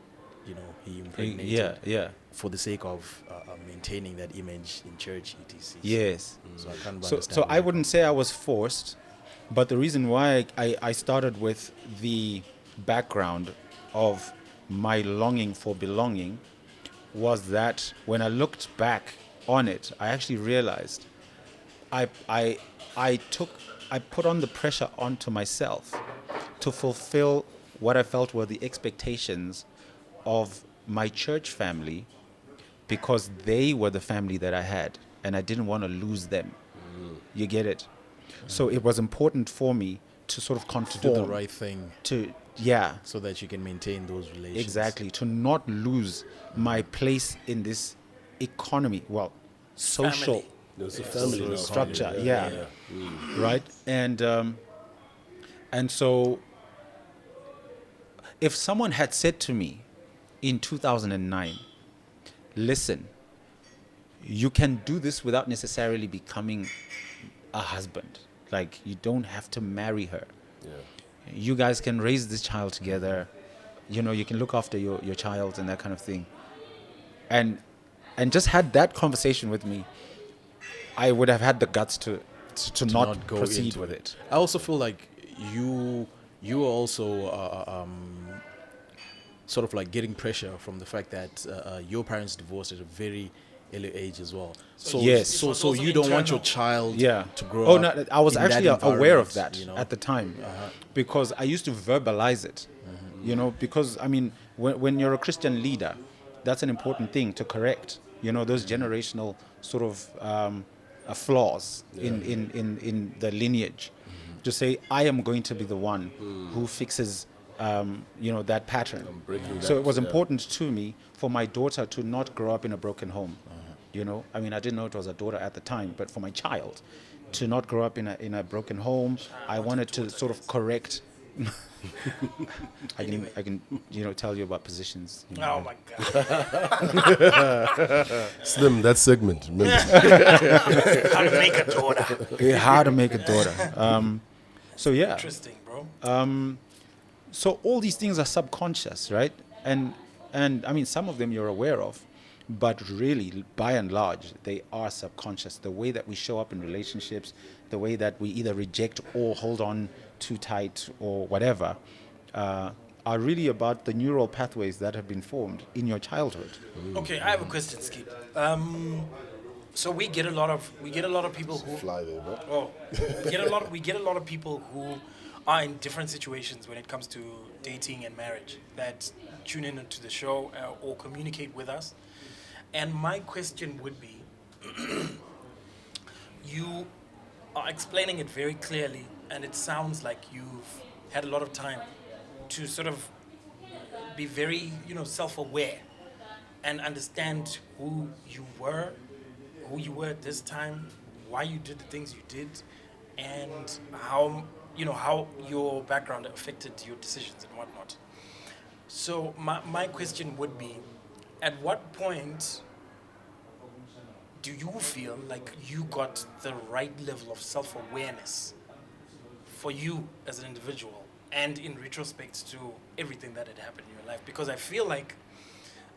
Speaker 8: you know, he impregnated.
Speaker 5: Yeah.
Speaker 8: For the sake of maintaining that image in church, etc.
Speaker 5: Yes.
Speaker 8: So I can't
Speaker 5: So
Speaker 8: understand.
Speaker 5: I wouldn't say I was forced, but the reason why I started with the background of my longing for belonging was that when I looked back on it, I actually realized I put on the pressure onto myself to fulfill what I felt were the expectations of my church family, because they were the family that I had, and I didn't want to lose them. You get it? So it was important for me to sort of
Speaker 8: to
Speaker 5: conform
Speaker 8: do the right thing
Speaker 5: yeah,
Speaker 8: so that you can maintain those relations.
Speaker 5: exactly, to not lose my place in this economy, well, social
Speaker 3: Family.
Speaker 4: There's a family now.
Speaker 5: structure, yeah. Right? And so if someone had said to me in 2009, listen, you can do this without necessarily becoming a husband. Like, you don't have to marry her.
Speaker 4: Yeah.
Speaker 5: You guys can raise this child together. You know, you can look after your child and that kind of thing. And just had that conversation with me, I would have had the guts to not
Speaker 8: go
Speaker 5: proceed
Speaker 8: into
Speaker 5: with it.
Speaker 8: I also feel like you are also sort of like getting pressure from the fact that your parents divorced at a very early age as well. So
Speaker 5: Yes.
Speaker 8: so
Speaker 3: was
Speaker 8: so
Speaker 3: also
Speaker 8: you don't want your
Speaker 3: internal.
Speaker 8: child
Speaker 5: Yeah.
Speaker 8: to grow
Speaker 5: Oh,
Speaker 8: up.
Speaker 5: no, I was
Speaker 8: in that
Speaker 5: actually aware of
Speaker 8: environment,
Speaker 5: that
Speaker 8: you know?
Speaker 5: at the time because I used to verbalize it. You know, because I mean, when you're a Christian leader, that's an important thing to correct. You know, those generational sort of flaws in the lineage. To say, I am going to be the one who fixes, you know, that pattern.
Speaker 4: breaking
Speaker 5: So
Speaker 4: that,
Speaker 5: it was
Speaker 4: yeah.
Speaker 5: important to me for my daughter to not grow up in a broken home. You know, I mean, I didn't know it was a daughter at the time, but for my child to not grow up in a broken home, I wanted to sort of correct. I can you know tell you about positions. You know,
Speaker 3: Oh my God.
Speaker 4: Slim, that segment. Remember?
Speaker 3: How to make a daughter.
Speaker 5: yeah, how to make a daughter. So yeah,
Speaker 3: Interesting, bro.
Speaker 5: so all these things are subconscious, right? And I mean, some of them you're aware of, but really, by and large, they are subconscious. The way that we show up in relationships, the way that we either reject or hold on too tight or whatever, are really about the neural pathways that have been formed in your childhood.
Speaker 3: Okay, I have a question, Skip. So we get a lot of people who
Speaker 4: Fly there, bro.
Speaker 3: Oh, we get a lot of people who are in different situations when it comes to dating and marriage that tune in to the show or communicate with us. And my question would be, you are explaining it very clearly, and it sounds like you've had a lot of time to sort of be very, self-aware and understand who you were at this time, why you did the things you did, and how your background affected your decisions and whatnot. So my question would be, at what point do you feel like you got the right level of self-awareness for you as an individual and in retrospect to everything that had happened in your life? Because I feel like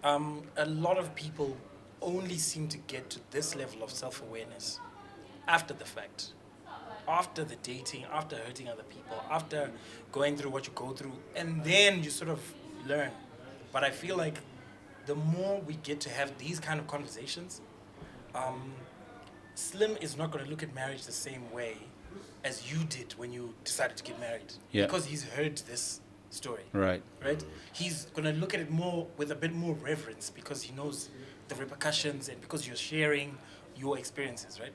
Speaker 3: a lot of people only seem to get to this level of self-awareness after the fact, after the dating, after hurting other people, after going through what you go through, and then you sort of learn. But I feel like the more we get to have these kind of conversations, Slim is not going to look at marriage the same way as you did when you decided to get married.
Speaker 5: Yeah.
Speaker 3: Because he's heard this story.
Speaker 5: Right.
Speaker 3: Right? He's going to look at it more with a bit more reverence because he knows the repercussions and because you're sharing your experiences, right?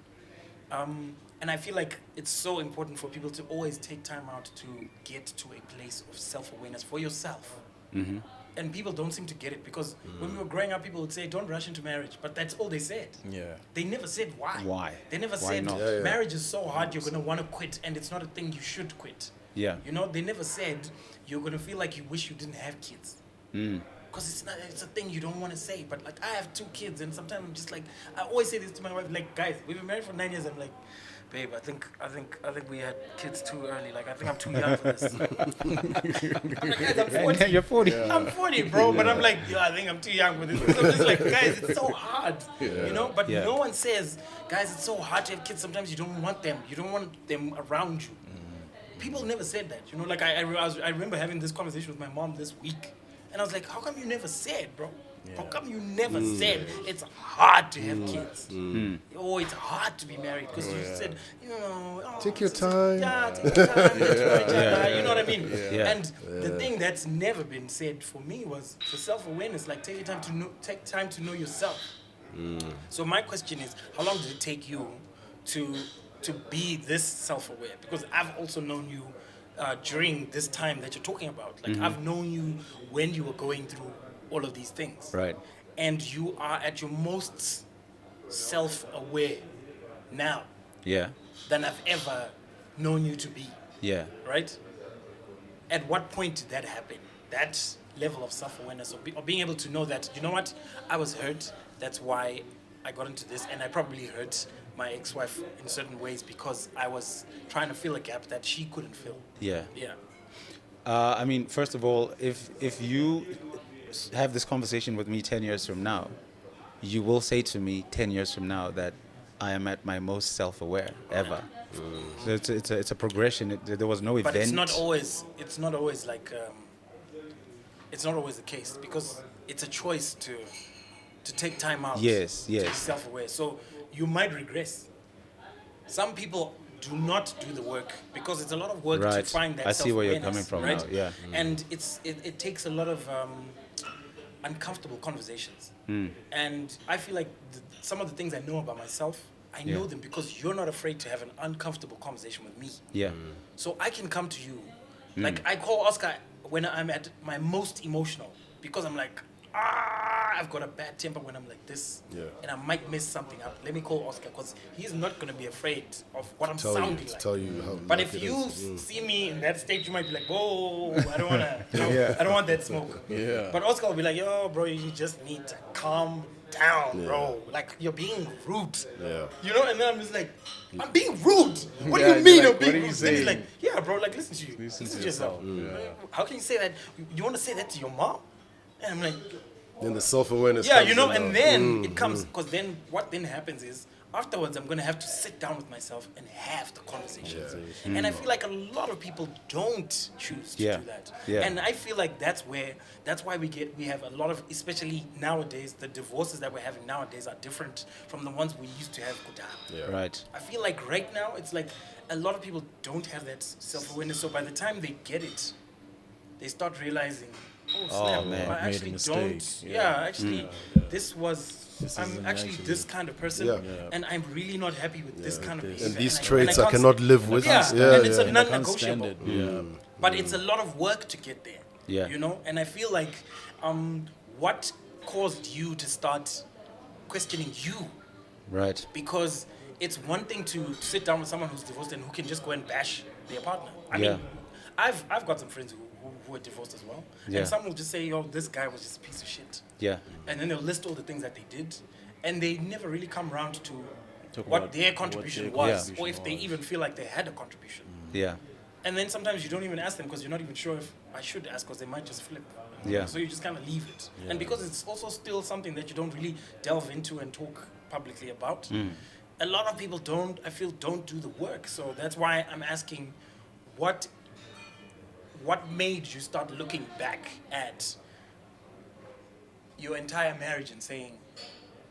Speaker 3: And I feel like it's so important for people to always take time out to get to a place of self-awareness for yourself.
Speaker 5: Mm-hmm.
Speaker 3: And people don't seem to get it because when we were growing up, people would say, don't rush into marriage. But that's all they said.
Speaker 8: Yeah.
Speaker 3: They never said why.
Speaker 5: Why?
Speaker 3: They never
Speaker 5: Why
Speaker 3: said
Speaker 5: not?
Speaker 4: Yeah, yeah.
Speaker 3: marriage is so hard, you're going to want to quit. And it's not a thing you should quit.
Speaker 5: Yeah.
Speaker 3: You know, they never said you're going to feel like you wish you didn't have kids. Because it's a thing you don't want to say. But like, I have 2 kids, and sometimes I'm just like, I always say this to my wife, like, guys, we've been married for 9 years. I'm like, babe, I think we had kids too early. Like, I think I'm too young for this. I'm like, guys, I'm 40.
Speaker 5: You're 40.
Speaker 3: I'm 40, bro. But I'm like, yeah, I think I'm too young for this. So I'm just like, guys, it's so hard. You know? But
Speaker 5: Yeah.
Speaker 3: no one says, guys, it's so hard to have kids. Sometimes you don't want them. You don't want them around you. People never said that. You know, like, I remember having this conversation with my mom this week. And I was like, how come you never said, bro? How come you never said it's hard to have kids? Oh, it's hard to be married because you said,
Speaker 4: Take your time.
Speaker 3: Yeah, take your time. You know what I mean?
Speaker 5: Yeah.
Speaker 3: And the thing that's never been said for me was the self-awareness. Like, take time to know yourself. So my question is, how long did it take you to be this self-aware? Because I've also known you during this time that you're talking about. Like, I've known you when you were going through all of these things.
Speaker 5: Right.
Speaker 3: And you are at your most self-aware now
Speaker 5: Yeah.
Speaker 3: than I've ever known you to be,
Speaker 5: Yeah.
Speaker 3: right? At what point did that happen? That level of self-awareness, or being able to know that, you know what, I was hurt, that's why I got into this, and I probably hurt my ex-wife in certain ways because I was trying to fill a gap that she couldn't fill.
Speaker 5: Yeah.
Speaker 3: Yeah.
Speaker 5: I mean, first of all, if you have this conversation with me 10 years from now, you will say to me 10 years from now that I am at my most self-aware ever. So it's a progression. There was no event.
Speaker 3: But it's not always like it's not always the case, because it's a choice to take time out.
Speaker 5: Yes,
Speaker 3: To be
Speaker 5: yes.
Speaker 3: self-aware. So you might regress. Some people do not do the work because it's a lot of work to
Speaker 5: Right.
Speaker 3: find that
Speaker 5: I see where you're
Speaker 3: self-awareness,
Speaker 5: coming from
Speaker 3: right?
Speaker 5: now, yeah.
Speaker 3: And it takes a lot of uncomfortable conversations. And I feel like some of the things I know about myself, I know
Speaker 5: Yeah.
Speaker 3: them because you're not afraid to have an uncomfortable conversation with me.
Speaker 5: Yeah.
Speaker 3: So I can come to you. Like, I call Oscar when I'm at my most emotional, because I'm like, I've got a bad temper when I'm like this, and I might mess something up. Let me call Oscar, because he's not going to be afraid of what I'm sounding like.
Speaker 4: Tell you how.
Speaker 3: But
Speaker 4: like
Speaker 3: if
Speaker 4: it
Speaker 3: you
Speaker 4: is.
Speaker 3: see me in that state, you might be like, whoa, I don't want to, I don't want that smoke.
Speaker 8: Yeah.
Speaker 3: But Oscar will be like, yo, bro, you just need to calm down, bro. Like, you're being rude.
Speaker 4: Yeah.
Speaker 3: You know, and then I'm just like, I'm being rude. What do
Speaker 8: Yeah,
Speaker 3: you mean
Speaker 8: you're
Speaker 3: I'm
Speaker 8: like,
Speaker 3: being
Speaker 8: what are you
Speaker 3: rude? Then he's
Speaker 8: saying?
Speaker 3: like, yeah, bro, like, listen to you.
Speaker 8: Listen to
Speaker 3: yourself.
Speaker 8: yourself.
Speaker 3: How can you say that? You want to say that to your mom? And I'm like,
Speaker 4: Then the self-awareness.
Speaker 3: yeah,
Speaker 4: comes
Speaker 3: you know,
Speaker 4: in,
Speaker 3: and then it comes, because then what then happens is, afterwards I'm going to have to sit down with myself and have the conversations. And I feel like a lot of people don't choose to
Speaker 5: Yeah.
Speaker 3: do that.
Speaker 5: Yeah.
Speaker 3: And I feel like that's why we have a lot of, especially nowadays, the divorces that we're having nowadays are different from the ones we used to have.
Speaker 5: Right.
Speaker 3: I feel like right now it's like a lot of people don't have that self-awareness, so by the time they get it, they start realizing, oh snap,
Speaker 5: man,
Speaker 3: I
Speaker 8: I've made a
Speaker 3: actually
Speaker 8: mistake.
Speaker 3: don't.
Speaker 8: Yeah.
Speaker 3: Actually, this I'm
Speaker 8: isn't
Speaker 3: actually
Speaker 8: actually-
Speaker 3: this kind of person,
Speaker 4: Yeah.
Speaker 3: and I'm really not happy with this kind of behavior.
Speaker 4: And these
Speaker 3: I
Speaker 4: traits I
Speaker 3: can't
Speaker 4: cannot
Speaker 3: st-
Speaker 4: live with.
Speaker 3: Yeah,
Speaker 4: Yeah,
Speaker 3: and it's
Speaker 4: yeah.
Speaker 3: a
Speaker 8: And I can't
Speaker 3: non-negotiable.
Speaker 8: stand it. Yeah.
Speaker 3: But it's a lot of work to get there.
Speaker 5: Yeah.
Speaker 3: You know, and I feel like what caused you to start questioning you?
Speaker 5: Right.
Speaker 3: Because it's one thing to sit down with someone who's divorced and who can just go and bash their partner. I
Speaker 5: Yeah.
Speaker 3: mean, I've got some friends who are divorced as well,
Speaker 5: Yeah.
Speaker 3: and some will just say, "Yo, this guy was just a piece of shit,"
Speaker 5: Yeah.
Speaker 3: and then they'll list all the things that they did, and they never really come around to
Speaker 8: Talk
Speaker 3: what
Speaker 8: about
Speaker 3: their
Speaker 8: what
Speaker 3: contribution
Speaker 8: their
Speaker 3: was,
Speaker 8: contribution
Speaker 3: or if they
Speaker 8: was.
Speaker 3: even feel like they had a contribution.
Speaker 5: Yeah.
Speaker 3: And then sometimes you don't even ask them because you're not even sure if I should ask, because they might just flip.
Speaker 5: Yeah.
Speaker 3: So you just kind of leave it. And because it's also still something that you don't really delve into and talk publicly about, a lot of people don't do the work. So that's why I'm asking, what made you start looking back at your entire marriage and saying,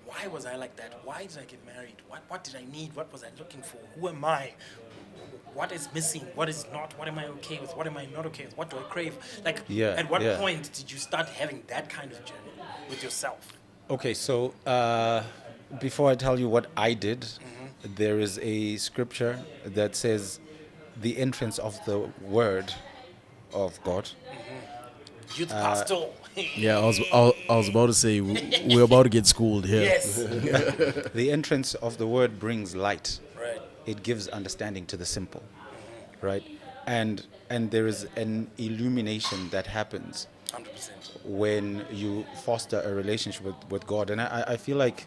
Speaker 3: why was I like that? Why did I get married? What did I need? What was I looking for? Who am I? What is missing? What is not? What am I okay with? What am I not okay with? What do I crave? Like,
Speaker 5: Yeah,
Speaker 3: at what
Speaker 5: yeah.
Speaker 3: point did you start having that kind of journey with yourself?
Speaker 5: Okay, so before I tell you what I did, there is a scripture that says, the entrance of the word of God.
Speaker 3: Youth pastor.
Speaker 8: Yeah, I was about to say we're about to get schooled here.
Speaker 3: Yes.
Speaker 5: The entrance of the word brings light.
Speaker 3: Right.
Speaker 5: It gives understanding to the simple, right? And there is an illumination that happens
Speaker 3: 100%.
Speaker 5: when you foster a relationship with God. And I feel like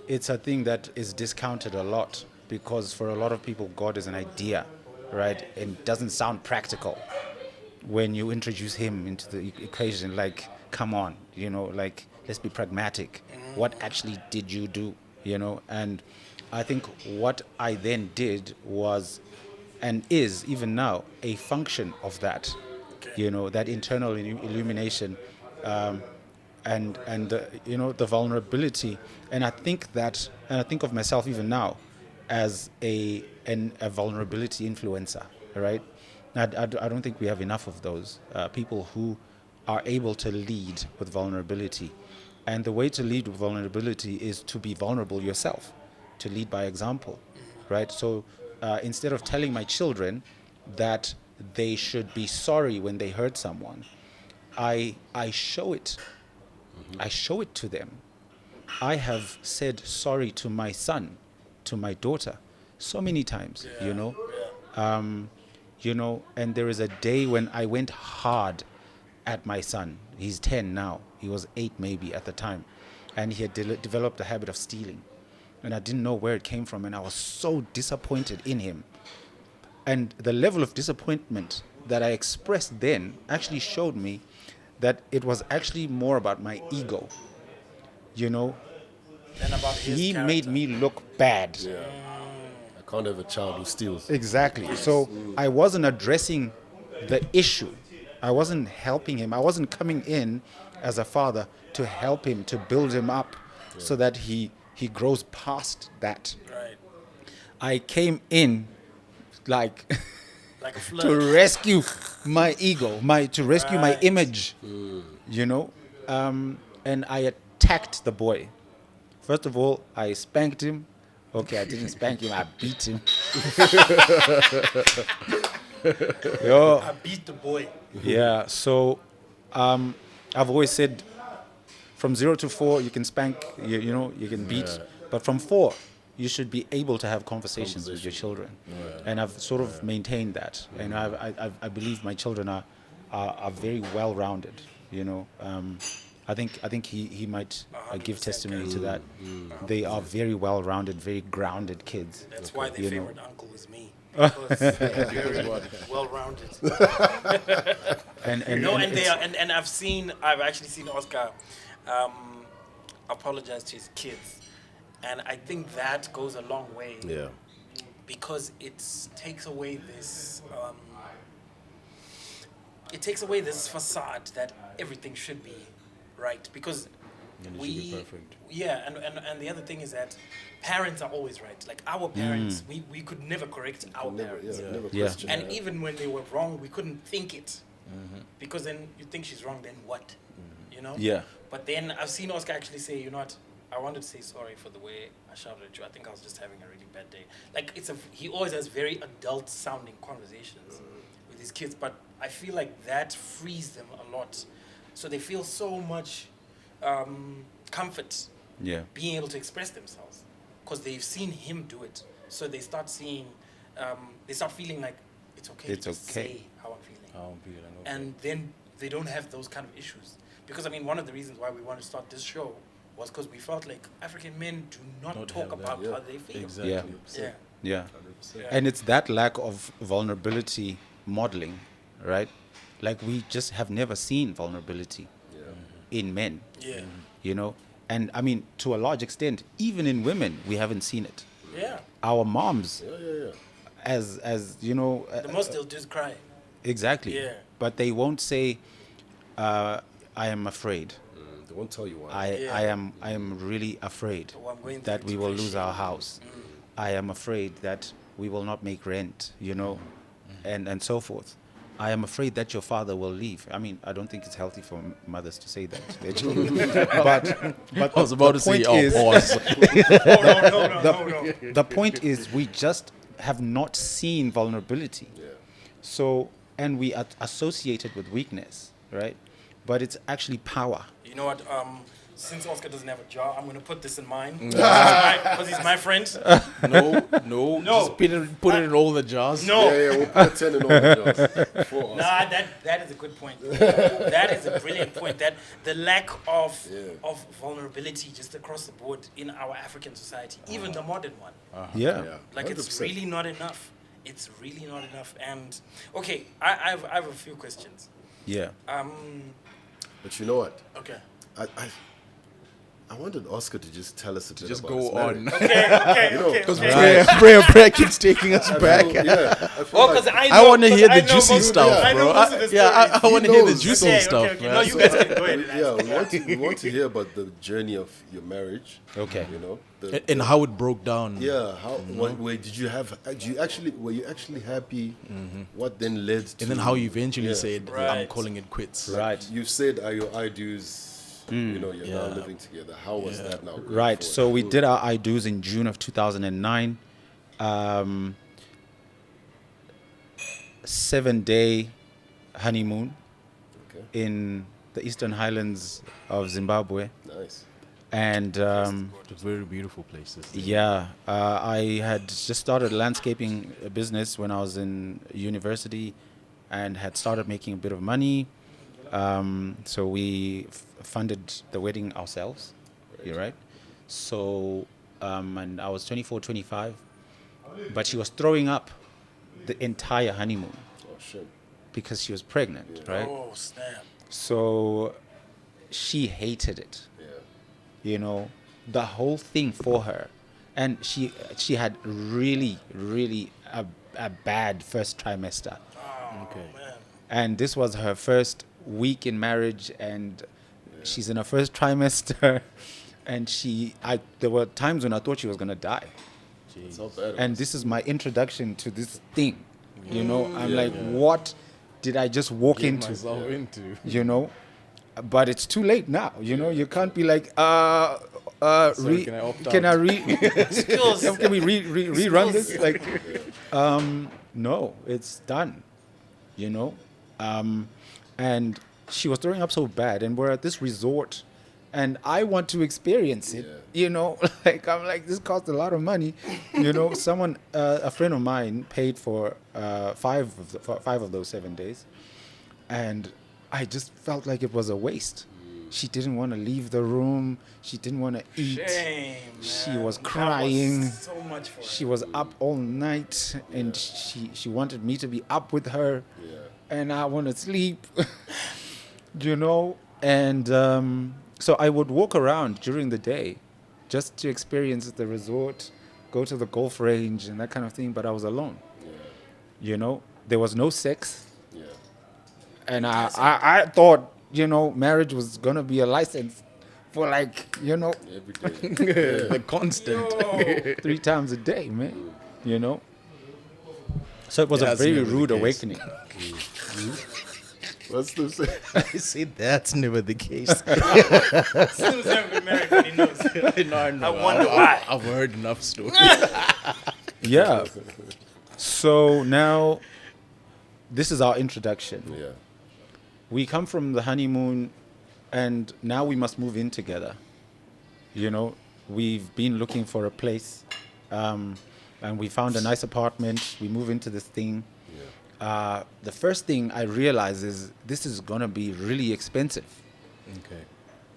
Speaker 5: it's a thing that is discounted a lot, because for a lot of people, God is an idea, right? And doesn't sound practical when you introduce him into the equation. Like, come on, you know, like, let's be pragmatic. What actually did you do, you know? And I think what I then did was, and is even now, a function of that, you know, that internal illumination, and the, you know, the vulnerability. And I think of myself even now as a vulnerability influencer, right? I don't think we have enough of those people who are able to lead with vulnerability. And the way to lead with vulnerability is to be vulnerable yourself, to lead by example, right? So instead of telling my children that they should be sorry when they hurt someone, I show it. I show it to them. I have said sorry to my son, to my daughter, so many times, you know. You know, and there is a day when I went hard at my son. He's 10 now. He was 8 maybe at the time. And he had developed a habit of stealing. And I didn't know where it came from. And I was so disappointed in him. And the level of disappointment that I expressed then actually showed me that it was actually more about my ego. You know,
Speaker 3: Than about his
Speaker 5: he
Speaker 3: character.
Speaker 5: made me look bad.
Speaker 4: Yeah. I can't have a child who steals.
Speaker 5: Exactly. So I wasn't addressing the issue. I wasn't helping him. I wasn't coming in as a father to help him, to build him up so that he grows past that.
Speaker 3: Right.
Speaker 5: I came in like
Speaker 3: Like a
Speaker 5: to
Speaker 3: flirt.
Speaker 5: rescue my ego, to rescue my
Speaker 3: Right.
Speaker 5: image, you know. And I attacked the boy. First of all, I spanked him. Okay, I didn't spank him, I beat him. Yo,
Speaker 3: I beat the boy.
Speaker 5: yeah, so I've always said from 0 to 4, you can spank, you know, you can beat. But from 4, you should be able to have conversations with your children. And I've sort of maintained that. And I believe my children are very well-rounded, you know. I think he might give
Speaker 3: 100%
Speaker 5: testimony
Speaker 3: guys.
Speaker 5: to that. They are very well-rounded, very grounded kids.
Speaker 3: That's why their
Speaker 5: You know.
Speaker 3: favorite uncle is me. Because they're very well-rounded.
Speaker 5: And
Speaker 3: I've actually seen Oscar apologize to his kids. And I think that goes a long way.
Speaker 4: Yeah.
Speaker 3: Because it takes away this facade that everything should be right. Because
Speaker 8: And it should be perfect.
Speaker 3: yeah, and the other thing is that parents are always right. Like our parents, we could never correct our parents.
Speaker 4: Never
Speaker 5: Yeah.
Speaker 4: question
Speaker 3: And
Speaker 4: that.
Speaker 3: even when they were wrong, we couldn't think it. Because then you think she's wrong, then what? You know?
Speaker 5: Yeah.
Speaker 3: But then I've seen Oscar actually say, you know what? I wanted to say sorry for the way I shouted at you. I think I was just having a really bad day. Like he always has very adult sounding conversations with his kids, but I feel like that frees them a lot. So they feel so much comfort
Speaker 5: Yeah.
Speaker 3: being able to express themselves because they've seen him do it. So they start seeing, they start feeling like it's okay
Speaker 5: It's
Speaker 3: to just
Speaker 5: okay.
Speaker 3: say how I'm feeling.
Speaker 8: Oh, beautiful. Okay.
Speaker 3: And then they don't have those kind of issues. Because, I mean, one of the reasons why we wanted to start this show was because we felt like African men do not
Speaker 8: Not
Speaker 3: talk
Speaker 8: have that,
Speaker 3: about
Speaker 4: yeah.
Speaker 3: how they feel.
Speaker 8: Exactly.
Speaker 5: Yeah.
Speaker 3: Yeah.
Speaker 5: Yeah.
Speaker 4: 100%.
Speaker 3: Yeah.
Speaker 5: And it's that lack of vulnerability modeling, right? Like we just have never seen vulnerability in men,
Speaker 3: Yeah.
Speaker 5: you know? And I mean, to a large extent, even in women, we haven't seen it.
Speaker 3: Yeah.
Speaker 5: Our moms,
Speaker 4: Yeah.
Speaker 5: as you know,
Speaker 3: The most they'll do is cry.
Speaker 5: exactly.
Speaker 3: Yeah.
Speaker 5: But they won't say, "I am afraid.
Speaker 4: They won't tell you why.
Speaker 5: I am really afraid
Speaker 3: Oh, I'm going
Speaker 5: that
Speaker 3: through
Speaker 5: we will lose
Speaker 3: depression.
Speaker 5: our house. I am afraid that we will not make rent, you know, and so forth. I am afraid that your father will leave." I mean, I don't think it's healthy for mothers to say that to their children. but
Speaker 8: I was about
Speaker 5: the
Speaker 8: to say,
Speaker 5: point is-
Speaker 8: pause.
Speaker 3: No.
Speaker 5: the point is we just have not seen vulnerability. So, and we are associated with weakness, right? But it's actually power.
Speaker 3: You know what? Since Oscar doesn't have a job, I'm going to put this in mine. Because he's my friend.
Speaker 8: No. Just put it in all the jars.
Speaker 3: No.
Speaker 4: Yeah, we'll put a 10 in all the jobs. For us.
Speaker 3: Nah, that is a good point. That is a brilliant point. That the lack of vulnerability just across the board in our African society, even the modern one,
Speaker 5: Yeah.
Speaker 3: like it's
Speaker 4: 100%.
Speaker 3: really not enough. It's really not enough. And okay, I have a few questions.
Speaker 5: Yeah.
Speaker 4: But you know what?
Speaker 3: Okay.
Speaker 4: I wanted Oscar to just tell us a bit
Speaker 8: Just
Speaker 4: about
Speaker 8: go
Speaker 4: his marriage.
Speaker 8: on.
Speaker 3: Okay.
Speaker 4: You know,
Speaker 8: Because
Speaker 3: okay.
Speaker 8: prayer keeps taking us back.
Speaker 4: I feel
Speaker 3: Oh,
Speaker 4: like
Speaker 3: because
Speaker 8: I want to hear the juicy
Speaker 3: most,
Speaker 8: stuff,
Speaker 3: I know
Speaker 8: bro.
Speaker 3: most of the stories.
Speaker 8: I want to hear the
Speaker 4: knows.
Speaker 8: juicy
Speaker 3: Okay,
Speaker 8: stuff.
Speaker 3: okay.
Speaker 8: man.
Speaker 3: No, you guys can go ahead. And
Speaker 4: we want to hear about the journey of your marriage.
Speaker 5: Okay.
Speaker 4: You know,
Speaker 8: And how it broke down.
Speaker 4: yeah, how where did you have? Were you actually happy? What then led to?
Speaker 8: And then how you eventually
Speaker 4: Yeah.
Speaker 8: said, I'm
Speaker 3: Right.
Speaker 8: calling it quits.
Speaker 5: Right.
Speaker 4: You said, "Are your I-dos?" You know, you're now
Speaker 8: Yeah.
Speaker 4: living together. How was that now? going
Speaker 5: Right.
Speaker 4: forward?
Speaker 5: So we did our I-dos in June of 2009. 7-day honeymoon
Speaker 4: Okay.
Speaker 5: in the Eastern Highlands of Zimbabwe.
Speaker 4: Nice.
Speaker 5: And
Speaker 8: It's very beautiful places.
Speaker 5: yeah, I had just started a landscaping business when I was in university and had started making a bit of money. So we funded the wedding ourselves. You're right. So, and I was 24, 25, but she was throwing up the entire honeymoon
Speaker 4: Oh shit.
Speaker 5: because she was pregnant, right?
Speaker 3: Oh, snap.
Speaker 5: So she hated it,
Speaker 4: Yeah.
Speaker 5: you know, the whole thing for her, and she had really a bad first trimester,
Speaker 8: Okay.
Speaker 5: and this was her first week in marriage, and she's in her first trimester, and there were times when I thought she was gonna die.
Speaker 4: That's how bad it
Speaker 5: And
Speaker 4: was.
Speaker 5: this is my introduction to this thing. You know, I'm like, what did I just walk
Speaker 8: Get
Speaker 5: into?
Speaker 8: myself into.
Speaker 5: You know, but it's too late now. You know, you can't be like,
Speaker 8: Sorry, can I opt
Speaker 5: can
Speaker 8: out?
Speaker 5: I can we rerun this? Like, no, it's done. You know, and she was throwing up so bad, and we're at this resort, and I want to experience it.
Speaker 4: Yeah.
Speaker 5: You know, like I'm like, this costs a lot of money. You know, someone, a friend of mine, paid for 5 of those 7 days, and I just felt like it was a waste. She didn't want to leave the room. She didn't want to eat.
Speaker 3: Shame,
Speaker 5: She
Speaker 3: man.
Speaker 5: was
Speaker 3: That
Speaker 5: crying.
Speaker 3: so much for
Speaker 5: She
Speaker 3: her.
Speaker 5: was up all night, and she wanted me to be up with her,
Speaker 4: Yeah.
Speaker 5: and I want to sleep. You know, and so I would walk around during the day, just to experience the resort, go to the golf range and that kind of thing. But I was alone.
Speaker 4: Yeah.
Speaker 5: You know, there was no sex,
Speaker 4: Yeah.
Speaker 5: and I thought, you know, marriage was gonna be a license for, like, you know,
Speaker 4: Every day.
Speaker 8: The constant.
Speaker 5: 3 times a day, man. You know. So it was a
Speaker 8: That's
Speaker 5: very
Speaker 8: never the
Speaker 5: rude
Speaker 8: case.
Speaker 5: awakening.
Speaker 4: What's the say?
Speaker 8: I say that's never the case.
Speaker 3: Still never been married, but he knows.
Speaker 8: I know.
Speaker 3: I wonder why.
Speaker 8: I've heard enough stories.
Speaker 5: Yeah. So now, this is our introduction.
Speaker 4: Yeah.
Speaker 5: We come from the honeymoon, and now we must move in together. You know, we've been looking for a place, and we found a nice apartment. We move into this thing. The first thing I realize is this is gonna be really expensive,
Speaker 8: Okay.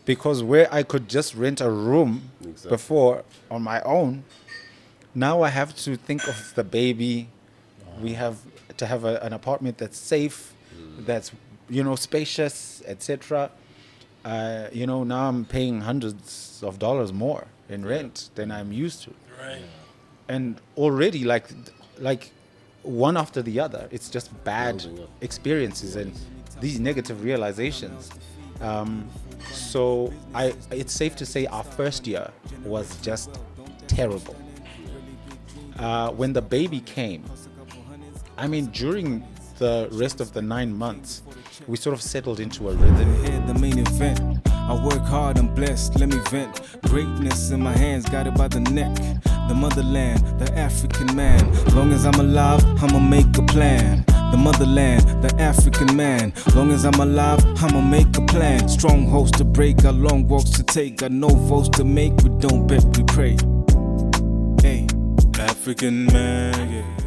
Speaker 5: because where I could just rent a room
Speaker 4: Exactly.
Speaker 5: before on my own, now I have to think of the baby. We have to have an apartment that's safe, that's, you know, spacious, etc. You know, now I'm paying hundreds of dollars more in rent than I'm used to,
Speaker 3: Right.
Speaker 5: and already like one after the other, it's just bad
Speaker 4: Building up.
Speaker 5: experiences and these negative realizations. So it's safe to say our first year was just terrible. When the baby came, I mean, during the rest of the 9 months, we sort of settled into a rhythm.
Speaker 6: Head the main event. I work hard, I'm blessed, let me vent. Greatness in my hands, got it by the neck. The motherland, the African man. Long as I'm alive, I'ma make a plan. The motherland, the African man. Long as I'm alive, I'ma make a plan. Strongholds to break, got long walks to take. Got no votes to make, we don't bet, we pray. Hey, African man, yeah.